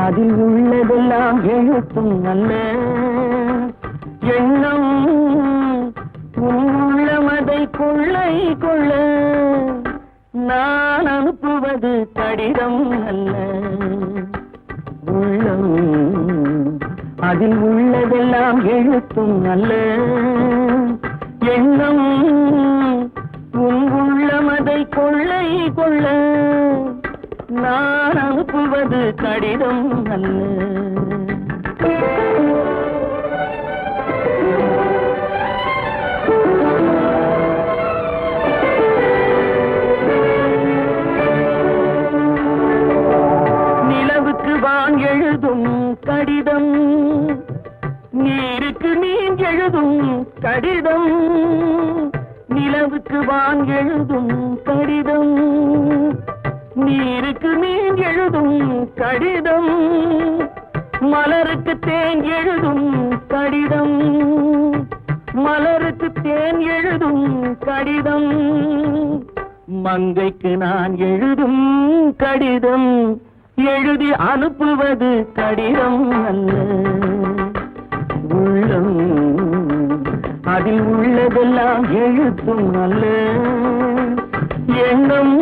அதில் உள்ளதெல்லாம் எழுத்தும் அல்ல. எண்ணம் உள்ளமதை கொள்ளை கொள்ள. நான் அனுப்புவது கடிதம் அல்ல, உள்ளம் அதில் உள்ளதெல்லாம் எழுத்தும் அல்ல. எண்ணம் உள்ளமதை கொள்ளை கொள்ள. நான் அனுப்புவது கடிதம் அல்ல. நிலவுக்கு வான் எழுதும் கடிதம், நீருக்கு நீர் எழுதும் கடிதம். நிலவுக்கு வான் எழுதும் கடிதம், நீருக்கு நீர் எழுதும் கடிதம். மலருக்கு தேன் எழுதும் கடிதம், மலருக்கு தேன் எழுதும் கடிதம். மங்கைக்கு நான் எழுதும் கடிதம், எழுதி அனுப்புவது கடிதம் அல்ல. உள்ளம் அதில் உள்ளதெல்லாம் எழுத்தும் அல்ல. எண்ணம்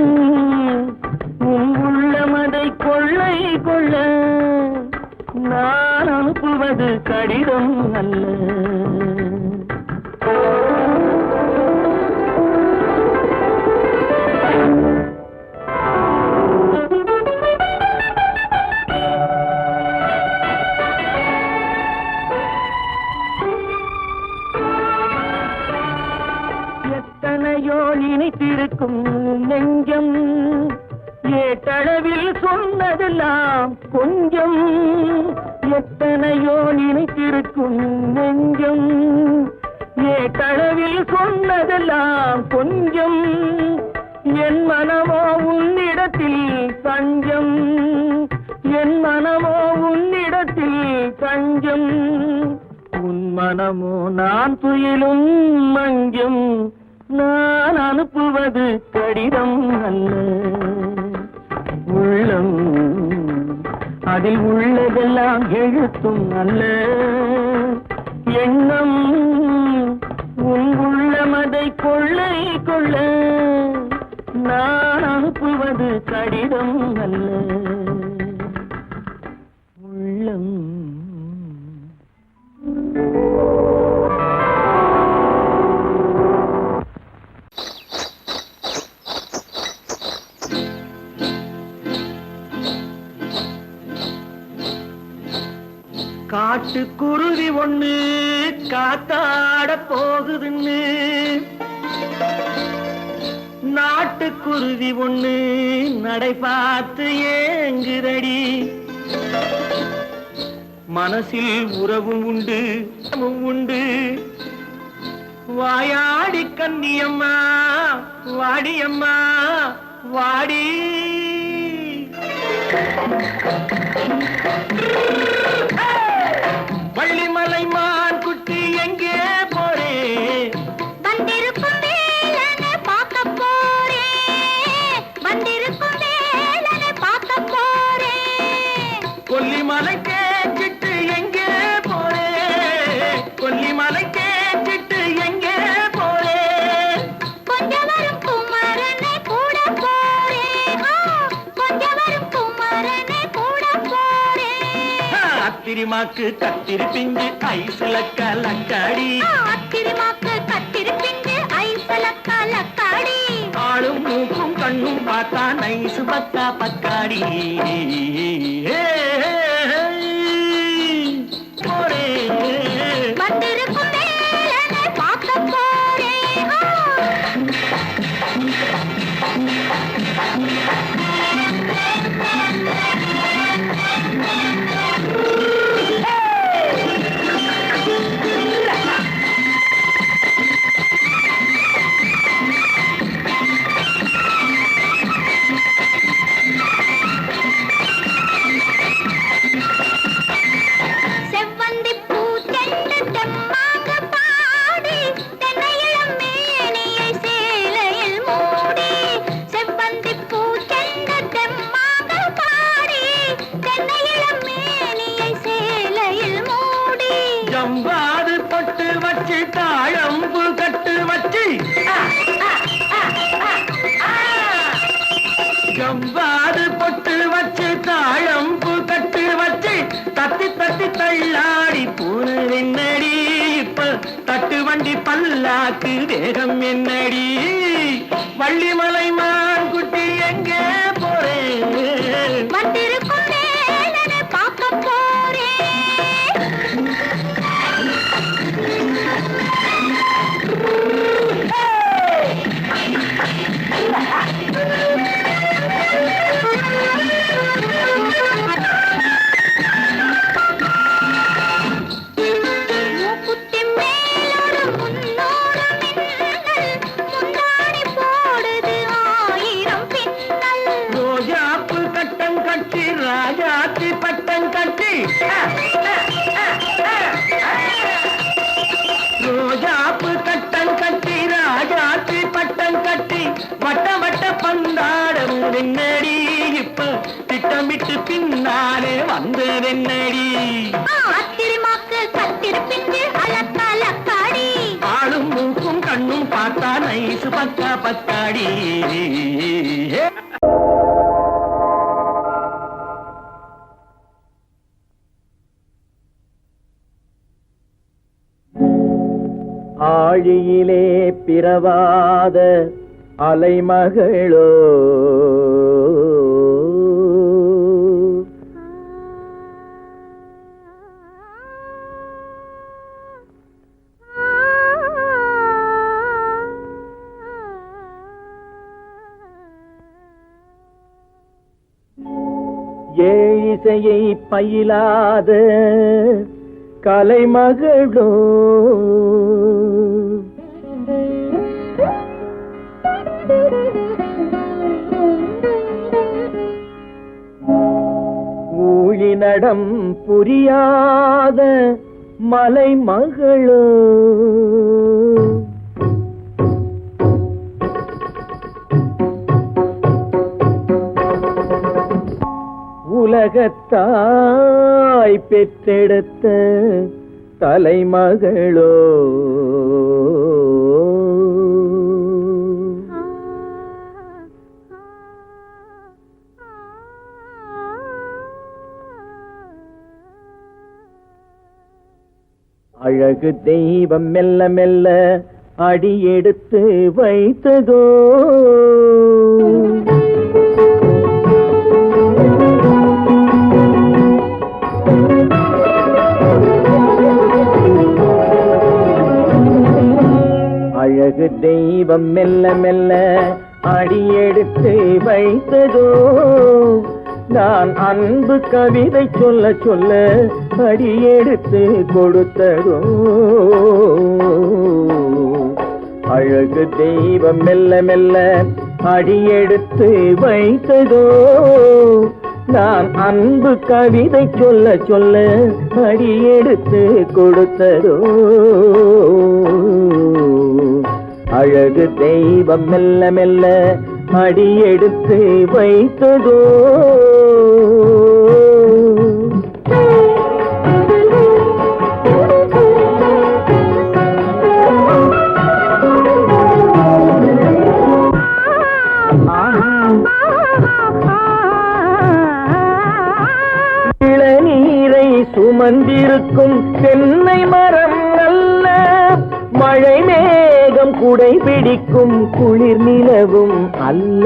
உள்ளமதை கொள்ளை கொள்ள. நான் அனுப்புவது கடிதம் அல்ல. எத்தனையோ நினைத்திருக்கும் நெஞ்சம், ஏட்டளவில் சொன்னதெல்லாம் கொஞ்சம். எத்தனையோ நினைத்திருக்கும் நெஞ்சம், ஏட்டளவில் சொன்னதெல்லாம் கொஞ்சம். என் மனமோ உன்னிடத்தில் தஞ்சம், என் மனமோ உன்னிடத்தில் தஞ்சம். உன் மனமோ நான் துயிலும் மஞ்சம். நான் அனுப்புவது கடிதம் அல்ல. உள்ளம் அதில் உள்ளதெல்லாம் எழுத்தும் அல்ல. எண்ணம் உள்ளமதை கொள்ளை கொள்ள. நான் அனுப்புவது கடிதம் அல்ல. உள்ளம் காட்டுக்குருவி ஒண்ணு காத்தாட போகுதுன்னு, நாட்டுக்குருவி ஒண்ணு நடை பார்த்து ஏங்குதடி. மனசில் உறவும் உண்டு உண்டு. வாயாடி கன்னியம்மா வாடியம்மா வாடி. வள்ளிமலை மான் குட்டி எங்கே போறே? வந்திருக்கும் வேலனை பார்க்க போறேன், வந்திருக்கும் வேலனை பார்க்க போறேன். கொல்லிமலை கேட்டுட்டு எங்கே போறே? கொல்லிமலை கேட்டுட்டு எங்கே போறே? கொஞ்சம் வரும் குமரனை கூட போறேன், கொஞ்சம் வரும் குமரனை கூட போறேன். அத்திரிமாக்கு கத்திரி பிஞ்சு ஐசுல கலக்காடி, அத்திரிமாக்கு கத்திரி பிஞ்சு ஐசுல கலக்காடி. பார்த்தா நைசு பக்கா பக்காடி வந்திருக்கும் வேலனை பார்க்க போறேன். செவ்வந்தி பூ செண்டு தெம்மாக பாடி தென்னையிளம் மேனியை சேலையில் மூடி. செவ்வந்தி பூ செண்டு தெம்மாக பாடி தென்னையிளம் மேனியை சேலையில் மூடி. ஜம்பாது பொட்டு வச்சு தாழம்பு கட்டு வச்சு ஜம்பாது பொட்டு வச்சு தாழம்பு கட்டு வச்சு தத்தி தத்தி தள்ளாடி பூனு என்னடி இப்ப தட்டு வண்டி பல்லாக்கு வேகம் என்னடி வள்ளிமலை மான் குட்டி எங்கே போறேன் வந்திருக்கும் வேலனை பார்க்க போறேன். மூக்குத்தி மேலோடு முன்னோடு மின்னல் முந்தாடி போடுது ஆயிரம் பின்னல். ரோஜாப்பு கட்டம் கட்டி ராஜாத்தி பட்டம் கட்டி ரோஜாப்பு கட்டம் கட்டி ராஜாத்தி பட்டம் கட்டி வட்ட வட்ட பந்தாடம் என்னடி இப்ப திட்டமிட்டு பின்னாலே வந்ததென்னடி ஆத்திரமாக்கு கத்திருப்பிஞ்சு அலக்காடி. ஆளும் மூக்கும் கண்ணும் பார்த்தா நைசு பக்கா பக்காடி ஆழியிலே பிறவாத அலைமகளோ ஏழிசையை பயிலாத கலைமகளோ ஊழினடம் புரியாத மலைமகளோ உலகத்தாய் பெற்றெடுத்த தலைமகளோ அழகு தெய்வம் மெல்ல மெல்ல அடியெடுத்து வைத்ததோ அழகு தெய்வம் மெல்ல மெல்ல அடியெடுத்து வைத்ததோ நான் அன்பு கவிதை சொல்ல சொல்ல அடியெடுத்து கொடுத்ததோ அழகு தெய்வம் மெல்ல மெல்ல அடியெடுத்து வைத்ததோ நான் அன்பு கவிதை சொல்ல சொல்ல அடியெடுத்து கொடுத்ததோ அழகு தெய்வம் மெல்ல மெல்ல அடியெடுத்து வைத்ததோ இளநீரை சுமந்திருக்கும் தென்னை மரம் அல்ல மழை மேகம் குடை பிடிக்கும் குளிர் நிலவும் அல்ல.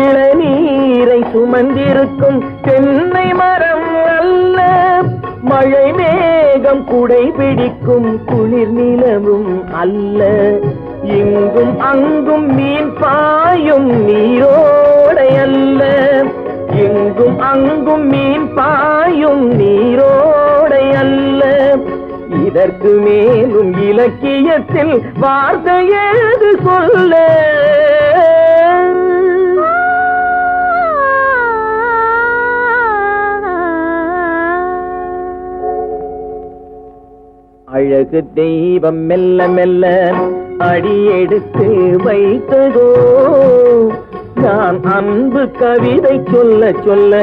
இளநீரை சுமந்திருக்கும் தென்னை மரம் அல்ல. மழை மேகம் குடை பிடிக்கும் குளிர் நிலவும் அல்ல. இங்கும் அங்கும் மீன் பாயும் நீரோடை அல்ல. இங்கும் அங்கும் மீன் பாயும் நீரோடை அல்ல. இதற்கு மேலும் இலக்கியத்தில் வார்த்தை ஏது சொல்ல? அழகு தெய்வம் மெல்ல மெல்ல அடியெடுத்து வைத்ததோ. நான் அன்பு கவிதை சொல்ல சொல்ல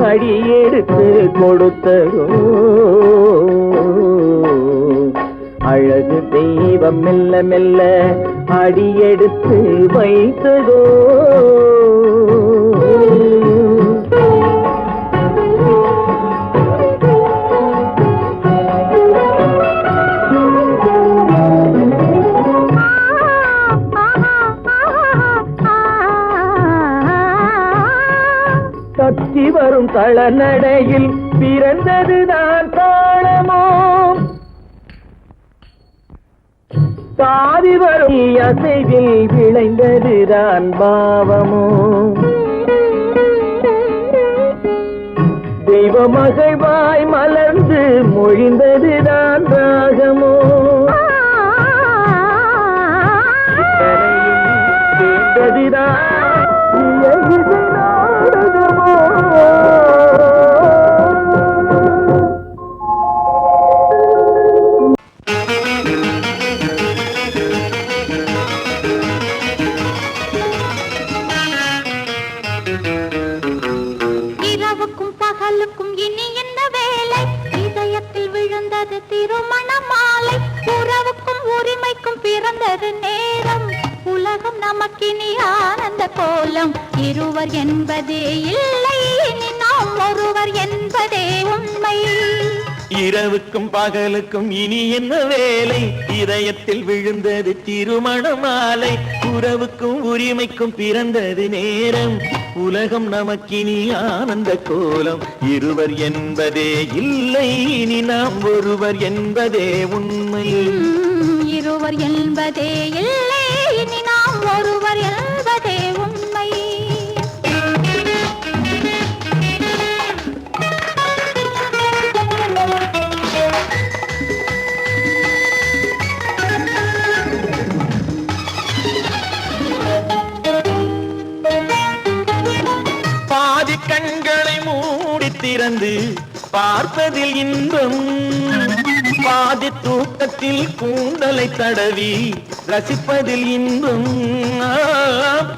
அடியெடுத்து கொடுத்ததோ. அழகு தெய்வம் மெல்ல மெல்ல அடியெடுத்து வைத்ததோ. தத்தி வரும் தளநடையில் பிறந்ததுதான் தாளமோ. தாவி வரும் அசைவில் விளைந்ததுதான் பாவமோ. தெய்வ மகிழ்வாய் மலர்ந்து மொழிந்ததுதான் ராகமோ. கேட்டதுதான் இரவுக்கும் பகலுக்கும் இனி என்ன வேலை? இதயத்தில் விழுந்தது திருமண மாலை. உறவுக்கும் உரிமைக்கும் பிறந்தது நேரம். உலகம் நமக்கினி ஆனந்த கோலம். இருவர் என்பதே இல்லை, இனி நாம் ஒருவர் என்பதே உண்மை. இரவுக்கும் பகலுக்கும் இனி என்ன வேலை? இதயத்தில் விழுந்தது திருமண மாலை. உறவுக்கும் உரிமைக்கும் பிறந்தது நேரம். உலகம் நமக்கினி ஆனந்த கோலம். இருவர் என்பதே இல்லை, இனி நாம் ஒருவர் என்பதே உண்மை. இருவர் என்பதே இல்லை, இனி நாம் ஒருவர் என்பதே உண்மை. பாதி கண்களை மூடி திறந்து பார்ப்பதில் இன்பம். பாதி தூக்கத்தில் கூந்தலை தடவி ரசிப்பதில் இன்பம்.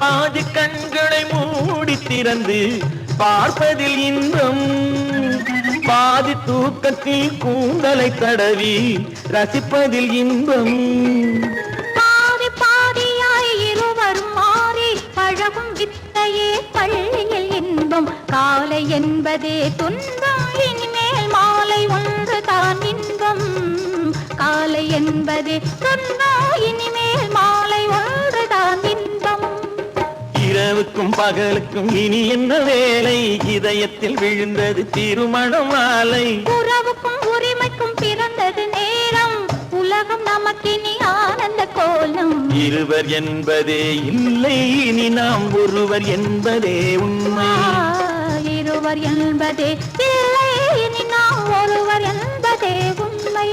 பாதி கண்களை மூடி திறந்து பார்ப்பதில் இன்பம். பாதி தூக்கத்தில் கூந்தலை தடவி ரசிப்பதில் இன்பம். பாதி பாதியாய் இருவரும் மாறி பழகும் வித்தையே பள்ளியில் இன்பம். காலை என்பதே துன்பம், இனிமேல் மாலை ஒன்று தான் இன்பம். காலை என்பதே துன்பம், இனிமேல் மாலை ஒன்று தான் இன்பம். இரவுக்கும் பகலுக்கும் இனி என்ன வேலை? இதயத்தில் விழுந்தது திருமண மாலை. உறவுக்கும் உரிமைக்கும் பிறந்தது நேரம். உலகம் நமக்கினி ஆனந்த கோலம். இருவர் என்பதே இல்லை, இனி நாம் ஒருவர் என்பதே உண்மை. இருவர் என்பதே இல்லை, இனி நாம் ஒருவர் என்பதே உண்மை.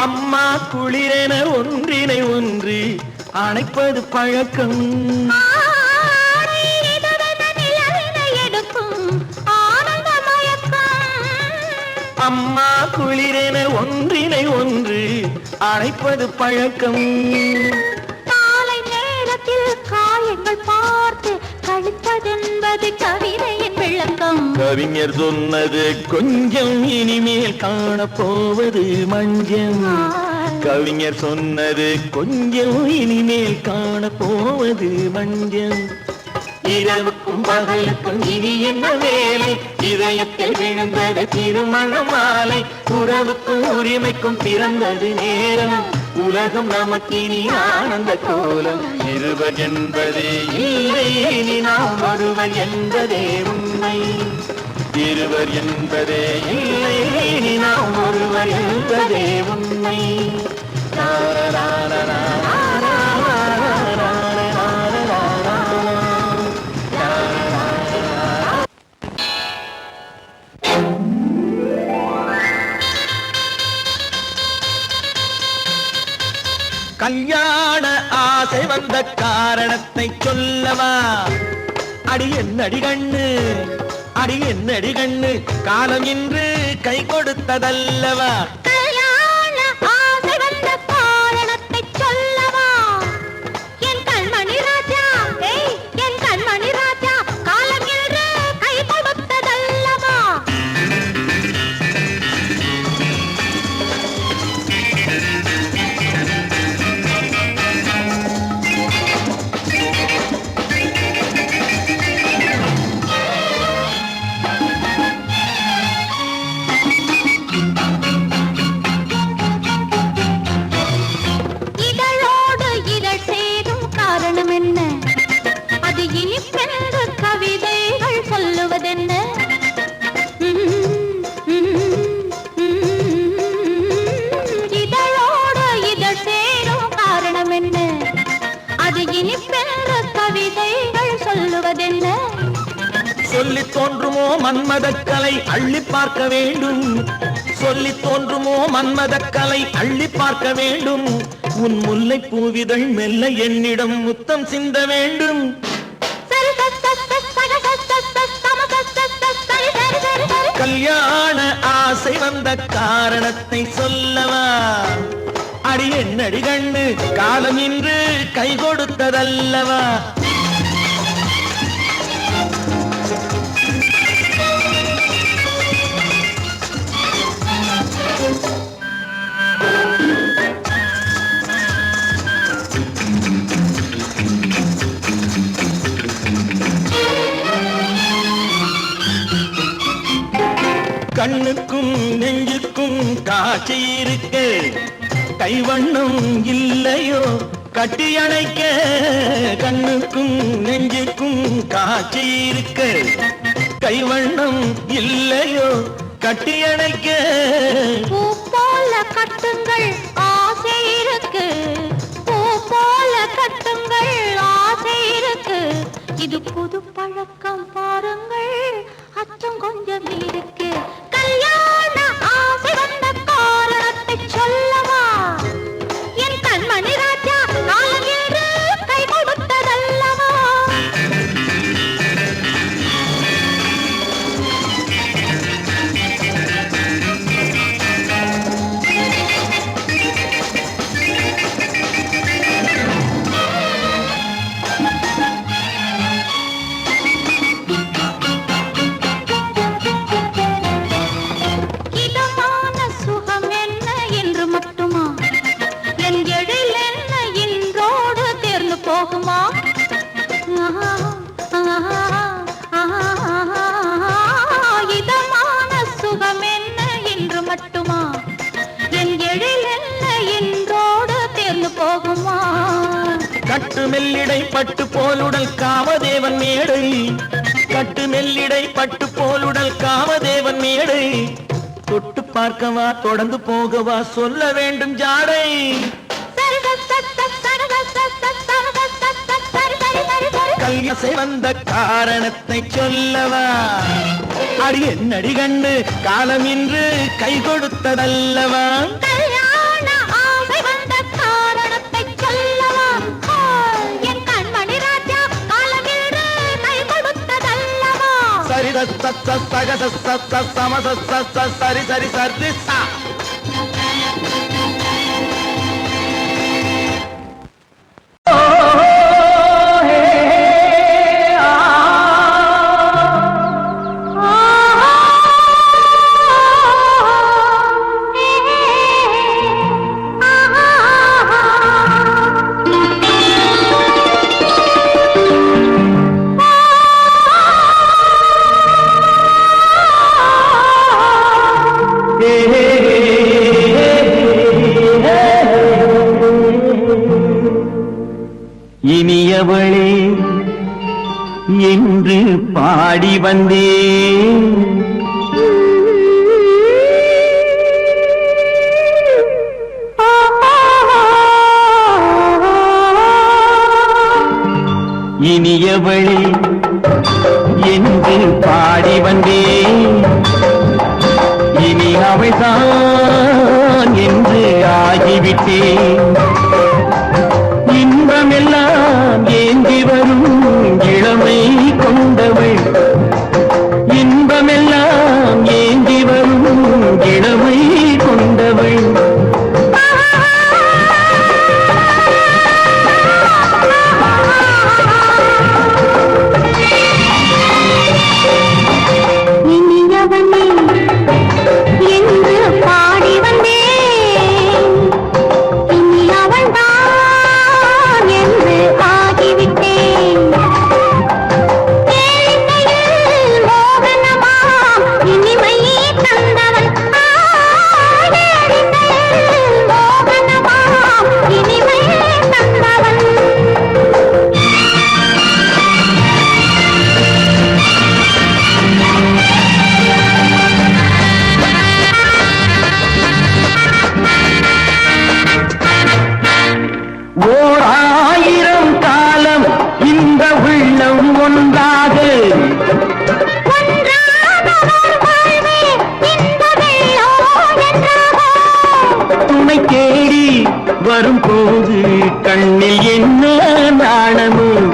அம்மா குளிரென ஒன்றினை ஒன்று அணைப்பது பழக்கம். அம்மா குளிரென ஒன்றினை ஒன்று அணைப்பது பழக்கம். காலை நேரத்தில் காயங்கள் பார்த்து கழிப்பதென்பது கவிதையின் விளக்கம். கவிஞர் சொன்னது கொஞ்சம், இனிமேல் காணப்போவது மஞ்சம். கவிஞர் சொன்னது கொஞ்சம், இனிமேல் காணப்போவது மஞ்சம். இரவுக்கும் பகலுக்கும் இனி என்ன வேலை, இதயத்தில் விழுந்தது திருமண மாலை. உறவுக்கும் உரிமைக்கும் பிறந்தது நேரம், உலகம் நமக்கினி ஆனந்த கோலம். இருவர் என்பதே இல்லை, இனி நாம் ஒருவர் என்பதே உண்மை. இருவர் என்பதே இல்லை, இனி நாம் ஒருவர் என்பதே உண்மை. கல்யாண ஆசை வந்த காரணத்தை சொல்லவா? அடி என்னடி கண்ணு, அடி என்னடி கண்ணு, காலம் இன்று கை கொடுத்ததல்லவா? கல்யாண ஆசை வந்த காரணத்தை சொல்லவா? என் கண்மணி ராஜா, என் கண்மணி ராஜா, காலம் என்று கை கொடுத்ததல்லவா? இதழோடு இதழ் சேரும் காரணம் என்ன? அது இனிப்பென்று கவிதைகள் சொல்லுவதென்ன? இதழோடு இதழ் சேரும் காரணம் என்ன? அது இனிப்பென்று கவிதைகள் சொல்லுவதென்ன? சொல்லி தோன்றுமோ மன்மதக்கலை அள்ளி பார்க்க வேண்டும். சொல்லி தோன்றுமோ மன்மதக்கலை அள்ளி பார்க்க வேண்டும். உன் முல்லை பூவிதழ் மெல்ல என்னிடம் முத்தம் சிந்த வேண்டும். கல்யாண ஆசை வந்த காரணத்தை சொல்லவா? அடி என்னடி கண்ணு, காலம் இன்று கை கொடுத்ததல்லவா? கண்ணுக்கும் நெஞ்சுக்கும் காட்சி இருக்க, கைவண்ணம் இல்லையோ கட்டி அணைக்க? கண்ணுக்கும் நெஞ்சுக்கும் காட்சி இருக்க, கைவண்ணம் இல்லையோ கட்டி அணைக்க? பூ போல கட்டுங்கள் ஆசை இருக்கு, பூ போல கட்டுங்கள் ஆசை இருக்கு. இது புது பழக்கம் பாருங்கள், அச்சம் கொஞ்சம் இருக்கு. கல்யாண ஆசை வந்த காரணத்தை சொல்லவா? என் கண்மணி ராஜா, காலம் என்று கை கொடுத்ததல்லவா? இதமான சுகம் என்ன என்று மட்டுமா? என் எழில் என்ன இன்றோடு தேர்ந்து போகுமா? இதமான சுகம் என்ன என்று மட்டுமா? என் எழில் என்ன இன்றோடு தேர்ந்து போகுமா? கட்டு மெல்லிடை பட்டு போலுடல் காமதேவன் மேடை, கட்டு மெல்லிடை பட்டு போலுடல் காமதேவன் மேடை. தொட்டு பார்க்கவா தொடர்ந்து போகவா சொல்ல வேண்டும் ஜாடை. கல்யாசை வந்த காரணத்தை சொல்லவா? அடி என்னடி கண்ணு, காலம் இன்று கை கொடுத்ததல்லவா? கல்யாண ஆசை வந்த காரணத்தை சொல்லவா? என் கண்மணி ராஜா, காலம் என்று கை கொடுத்ததல்லவா? சரி சக சம சரி சரி சரி சா. பாடி வந்தேன். இனியவளே என்று பாடி வந்தேன். இனி அவள்தான் என்று ஆகிவிட்டேன். இன்பமெல்லாம் ஏந்தி வரும் இளமை கொண்டவள். இன்பமெல்லாம் ஏந்தி வரும் இளமை கொண்டவள். இனியவனே என்று பாடி வந்தேன். இனி அவள்தான் என்று ஆகிவிட்டேன். கேளிக்கையில் மோகனமாம் இனிமை தந்தவன். கேளிக்கையில் மோகனமாம் இனிமை தந்தவன். ஓர் 1000 காலம் இந்த உள்ளம் ஒன்றாக துணை தேடி வரும் போது கண்ணில் என்ன நாணமும்.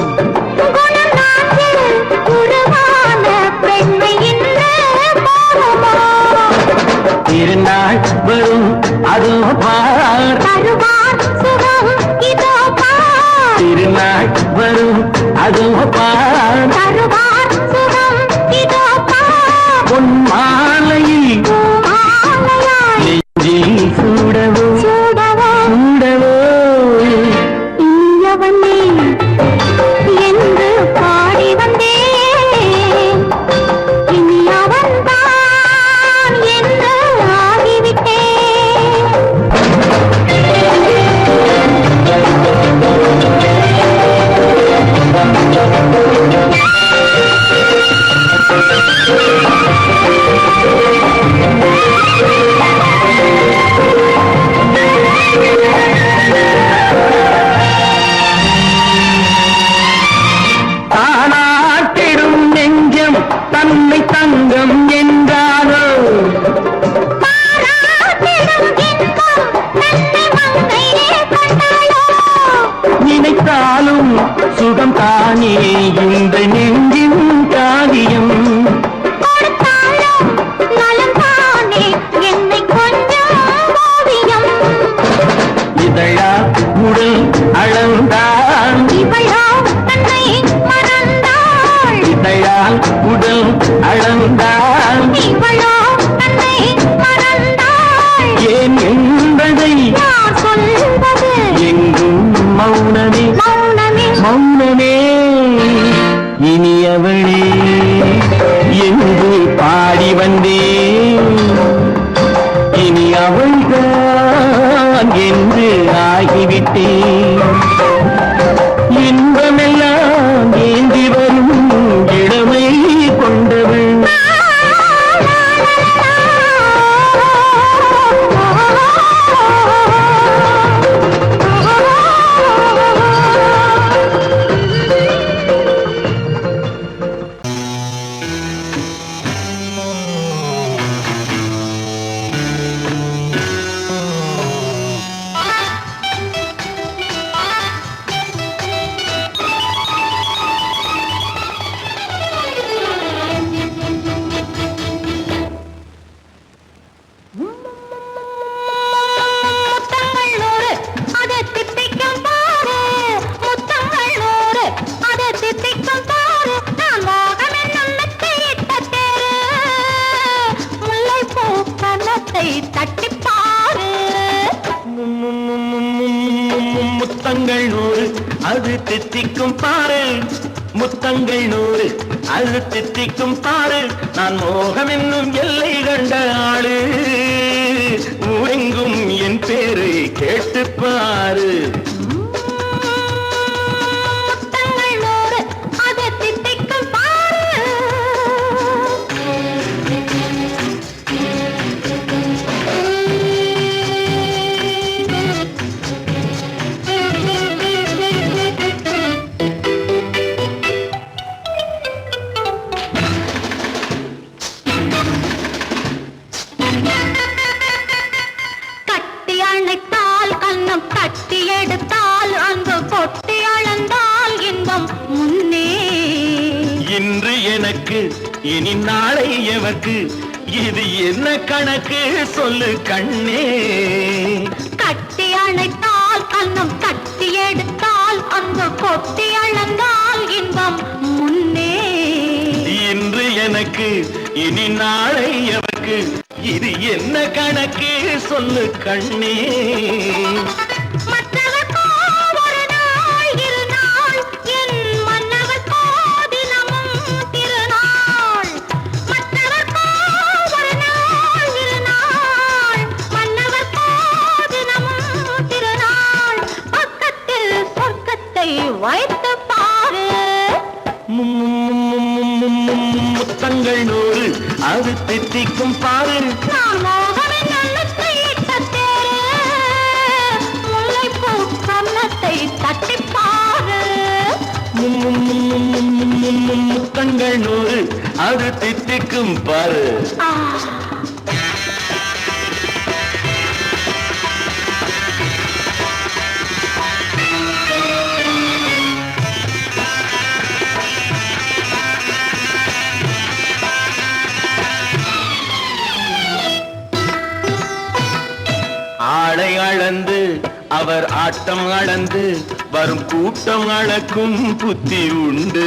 திருநாள் வரும் அதோ பார். திருநாள் வரும் அதோ பார். பொன் மாலையில் நெஞ்சில் சூடவோ சூடவோ. இனியவனே என்று பாடி வந்தேன். இனி அவன்தான் என்று ஆகிவிட்டேன். தானாட்டிடும் நெஞ்சம் தன்னை தங்கம் என்றாரோ. நினைத்தாலும் சுகம் தானே இந்த நெஞ்சின் காரியம். இதழா உடல் அளந்தான். இதழால் உடல் அளந்தான். ஏன் என்பதை எங்கும் மௌனமே மௌனமே. இனியவளே என்று பாடி வந்தேன். இனி அவள்தான் என்று ஆகிவிட்டேன். இன்பமெல்லாம் ஏந்தி வரும் இளமை கொண்டவள். முத்தங்கள் 100 அது தித்திக்கும் பாரு. முத்தங்கள் 100 அது தித்திக்கும் பாரு. நான் மோகம் என்னும் எல்லை கண்ட ஆளு. ஊரெங்கும் என் பேரை கேட்டு பாரு. முத்தங்கள் 100 அது தித்திக்கும் பாரு. அணைத்தால் கண்ணம் தட்டி எடுத்தால் அன்பு கொட்டி அளந்தால் இன்பம் முன்னே. இன்று எனக்கு இனி நாளை எவர்க்கு இது என்ன கணக்கு சொல்லு கண்ணே. கட்டி அணைத்தால் கண்ணம் தட்டி எடுத்தால் அன்பு கொட்டி அளந்தால் இன்பம் முன்னே. இன்று எனக்கு இனி நாளை எவர்க்கு இது என்ன கணக்கு சொல்லு கண்ணே. மற்றவர்க்கோ ஒரு நாள் இரு நாள் என் மன்னவர்க்கோ தினமும் திருநாள். மற்றவர்க்கோ ஒரு நாள் இரு நாள் மன்னவர்க்கோ தினமும் திருநாள். பக்கத்தில் சொர்க்கத்தை வைத்து பாரு. முத்தங்கள் நூறு அது தித்திக்கும் பாரு. நான் மோகனின் எண்ணத்தை இட்ட தேரு. முல்லைப்பூ கன்னத்தை தட்டிப் பாரு. முத்தங்கள் நூறு அது தித்திக்கும் பாரு. ஆ. ஆளை அளந்து அவர் ஆட்டம் அளந்து வரும் கூட்டம் அளக்கும் புத்தி உண்டு.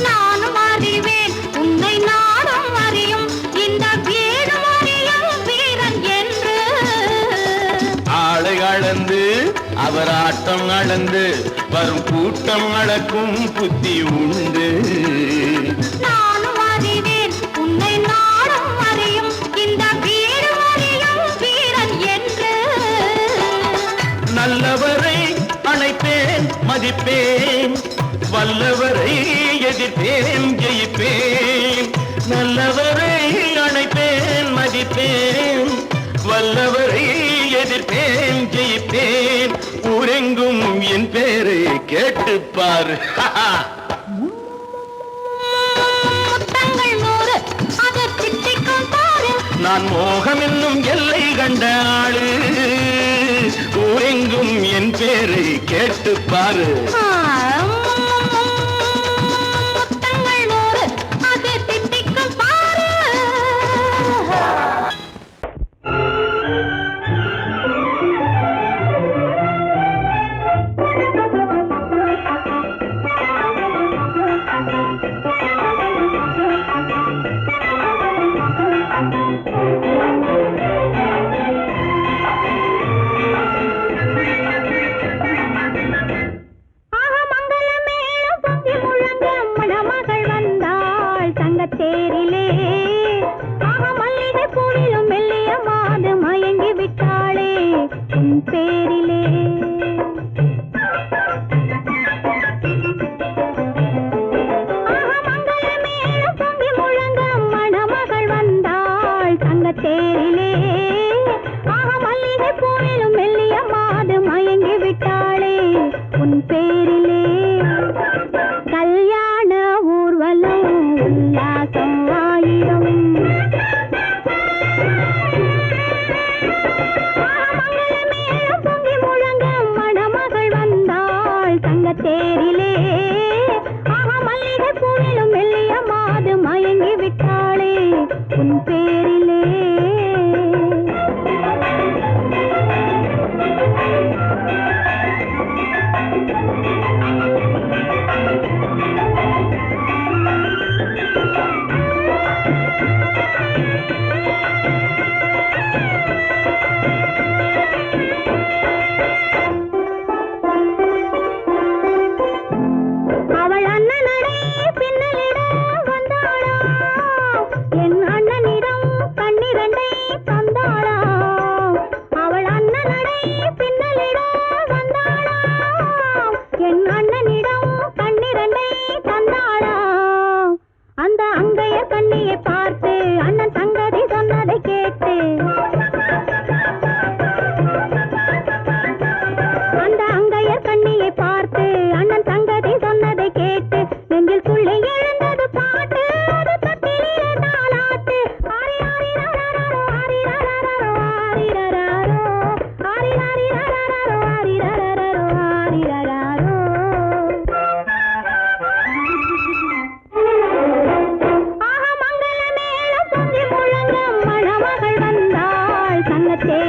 நானும் அறிவேன் உன்னை நானும் அறியும் இந்த வீடும் அறியும் வீரன் என்று. ஆளை அளந்து அவர் ஆட்டம் அளந்து வரும் கூட்டம் அளக்கும் புத்தி உண்டு. நானும் அறிவேன் உன்னை நானும் அறியும் இந்த வீடும் அறியும் வீரன் என்று. நல்லவரை அணைப்பேன் மதிப்பேன் வல்லவரை எதிர்ப்பேன் ஜெயிப்பேன். நல்லவரை அணைப்பேன் மதிப்பேன் வல்லவரை எதிர்ப்பேன் ஜெயிப்பேன். ஊரெங்கும் என் பேரை கேட்டுப்பார். முத்தங்கள் நூறு அது திட்டிக்கும் பாரு. நான் மோகம் என்னும் எல்லை கண்ட ஆளு. ஊரெங்கும் என் பேரை கேட்டுப்பாரு. முத்தங்கள் நூறு அது திட்டிக்கும் பாரு. தேரிலே ஆக மல்லிகை பூவிலும் மெல்லிய மாது மயங்கி விட்டாளே உன் பேரிலே. ஆக மங்கள மேளம் பொங்கி முழங்க மணமகள் வந்தாள் தங்க தேரிலே. ஆக மல்லிகை பூவிலும் மெல்லிய மாது மயங்கி விட்டாளே உன் பேரிலே. கல்யாண ஊர்வலம் உல்லாசம் ஆயிரம். மங்கள மேளம்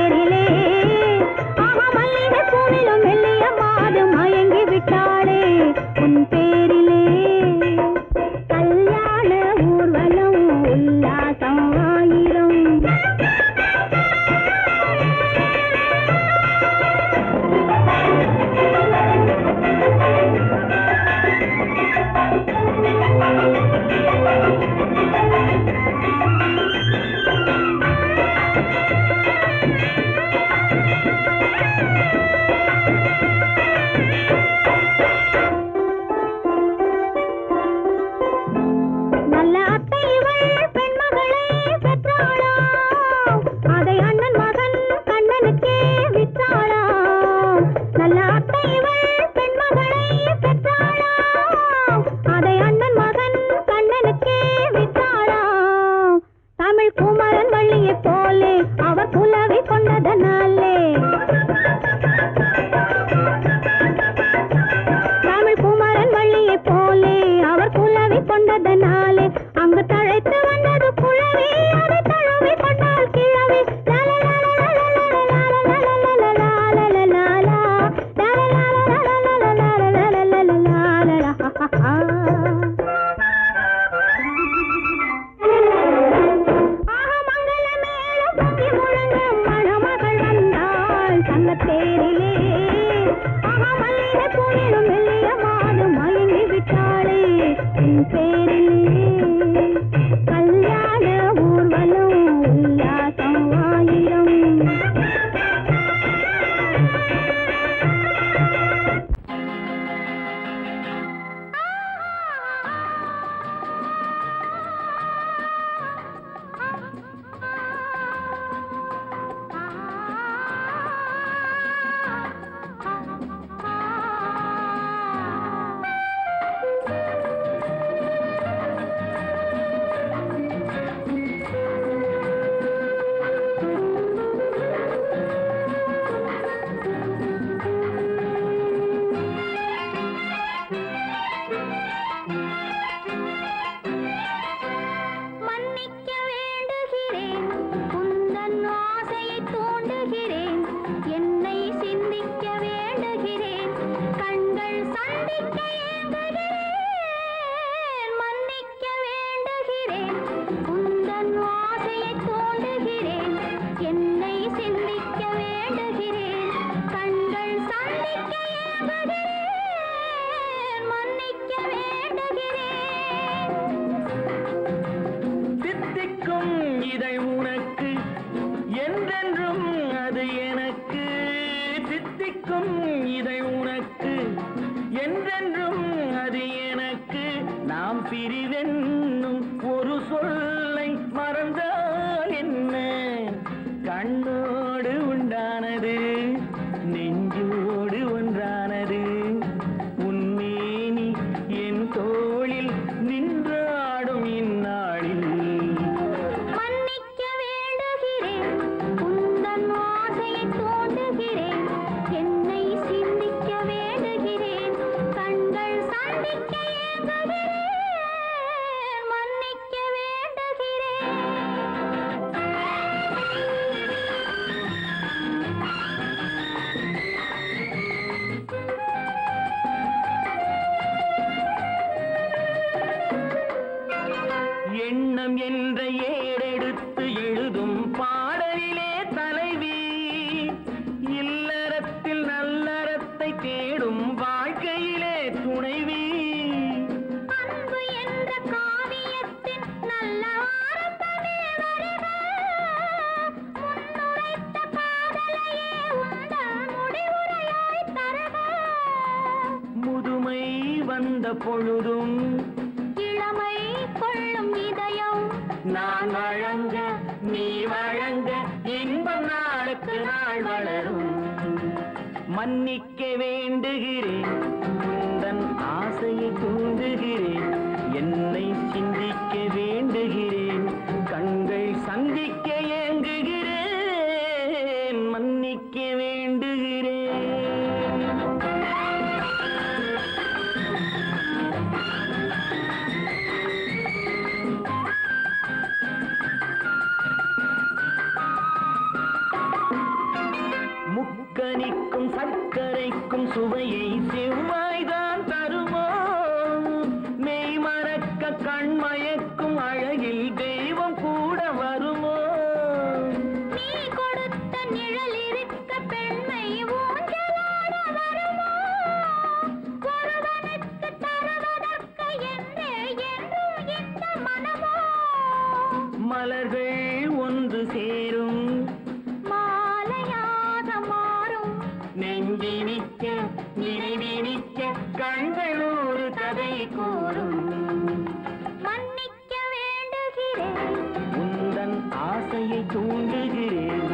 தேரிலே ஆஹா மல்லிகை பூவிலும் மெல்லிய மாது மயங்கி விட்டாளே உன் பேரிலே கல்யாண ஊர்வலம் உல்லாசம் ஆயிரம் நல்ல அத்தை இவள் பெண்மகளை பெற்றாளாம் அதை அண்ணன் மகன் கண்ணனுக்கே விற்றாளாம் நல்ல அத்தை இவள் பெண்மகளை பெற்றாளாம் அதை அண்ணன் மகன் கண்ணனுக்கே விற்றாளாம் தமிழ் குமரன் வள்ளியைப் போலே அவர் புலவி கொண்டதனாலே தமிழ் குமரன் வள்ளியைப் போலே அவர் புலவி கொண்டதனாலே அங்கு தழைத்து வந்தது புலவி அதை தழுவி கொண்டால் கிழவி மணமகள் வந்தாள் தங்கத்தேரிலே ஆஹா மல்லிகை பூவிலும் மெல்லிய மாது மயங்கி விட்டாளே உன் பேரிலே கல்யாண ஊர்வலம் உல்லாசம் ஆயிரம் மன்னிக்க வேண்டுகிறேன் உந்தன் ஆசையை தூண்டுகிறேன் என்னை சிந்திக்க வேண்டுகிறேன் கண்கள் சந்திக்க ஏங்குகிறேன் மன்னிக்க வேண்டுகிறேன் உந்தன் ஆசையை தூண்டுகிறேன் என்னை சிந்திக்க வேண்டுகிறேன் கண்கள் சந்திக்க ஏங்குகிறேன் மன்னிக்க வேண்டுகிறேன் தித்திக்கும் இதை உனக்கு என்றென்றும் அது எனக்கு தித்திக்கும் இதை உனக்கு என்றென்றும் அது எனக்கு நாம் பிரிவென்னும் ஒரு சொல்லை மறந்தால் என்ன கண்ணோடு உண்டானது நெஞ்சோடு ஒன்றானது உன்னேனி என் தோளில் நின்றாடும் இந்நாளில் மன்னிக்க வேண்டுகிறேன் உந்தன் ஆசையை தூண்டுகிறேன் என்னை சிந்திக்க வேண்டுகிறேன் கண்கள் சந்திக்க ஏங்குகிறேன் மன்னிக்க வேண்டுகிறேன் எண்ணம் என்ற ஏடெடுத்து எழுதும் பாடலிலே தலைவி இல்லறத்தில் நல்லறத்தை தேடும் வாழ்க்கையிலே துணைவி அன்பு என்ற காவியத்தின் நல்ல வார்த்தமே வருக முன்னுரைத்த காதலையே உந்தன் முடிவுரையாய் தருக முதுமை வந்த பொழுதும் இளமை கொள்ளும் இதயம் நான் வழங்க நீ வழங்க இன்பம் நாளுக்கு நாள் வளரும் மன்னிக்க வேண்டுகிறேன் உந்தன் ஆசையை தூண்டுகிறேன் என்னை சிந்திக்க வேண்டுகிறேன் கண்கள் சந்திக்க ஏங்குகிறேன் மன்னிக்க வேண்டுகிறேன் முக்கனிக்கும் சர்க்கரைக்கும் சுவையை செவ்வாய்தான் தருமோ மெய் மறக்க கண்மயக்கும் அழகில் தெய்வம் கூட வருமோ நீ கொடுத்த நிழல் இருக்க பெண்மை ஊஞ்சலாட வருமோ ஒருவனுக்கு தருவதற்கு என்றே என்றும் இந்த மனமோ மலர்கள் ஒன்று சேரும் மாலையாக மாறும் நெஞ்சினிக்க நினைவினிக்க கண்கள் ஒரு கதை கூறும் மன்னிக்க வேண்டுகிறேன் உந்தன் ஆசையை தூண்டுகிறேன்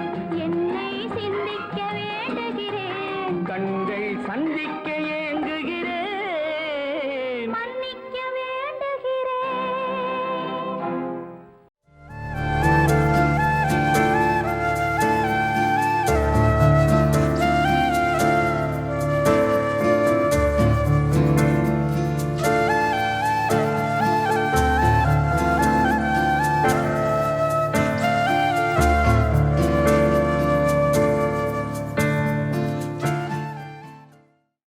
என்னை சிந்திக்க வேண்டுகிறேன் கண்கள் சந்திக்க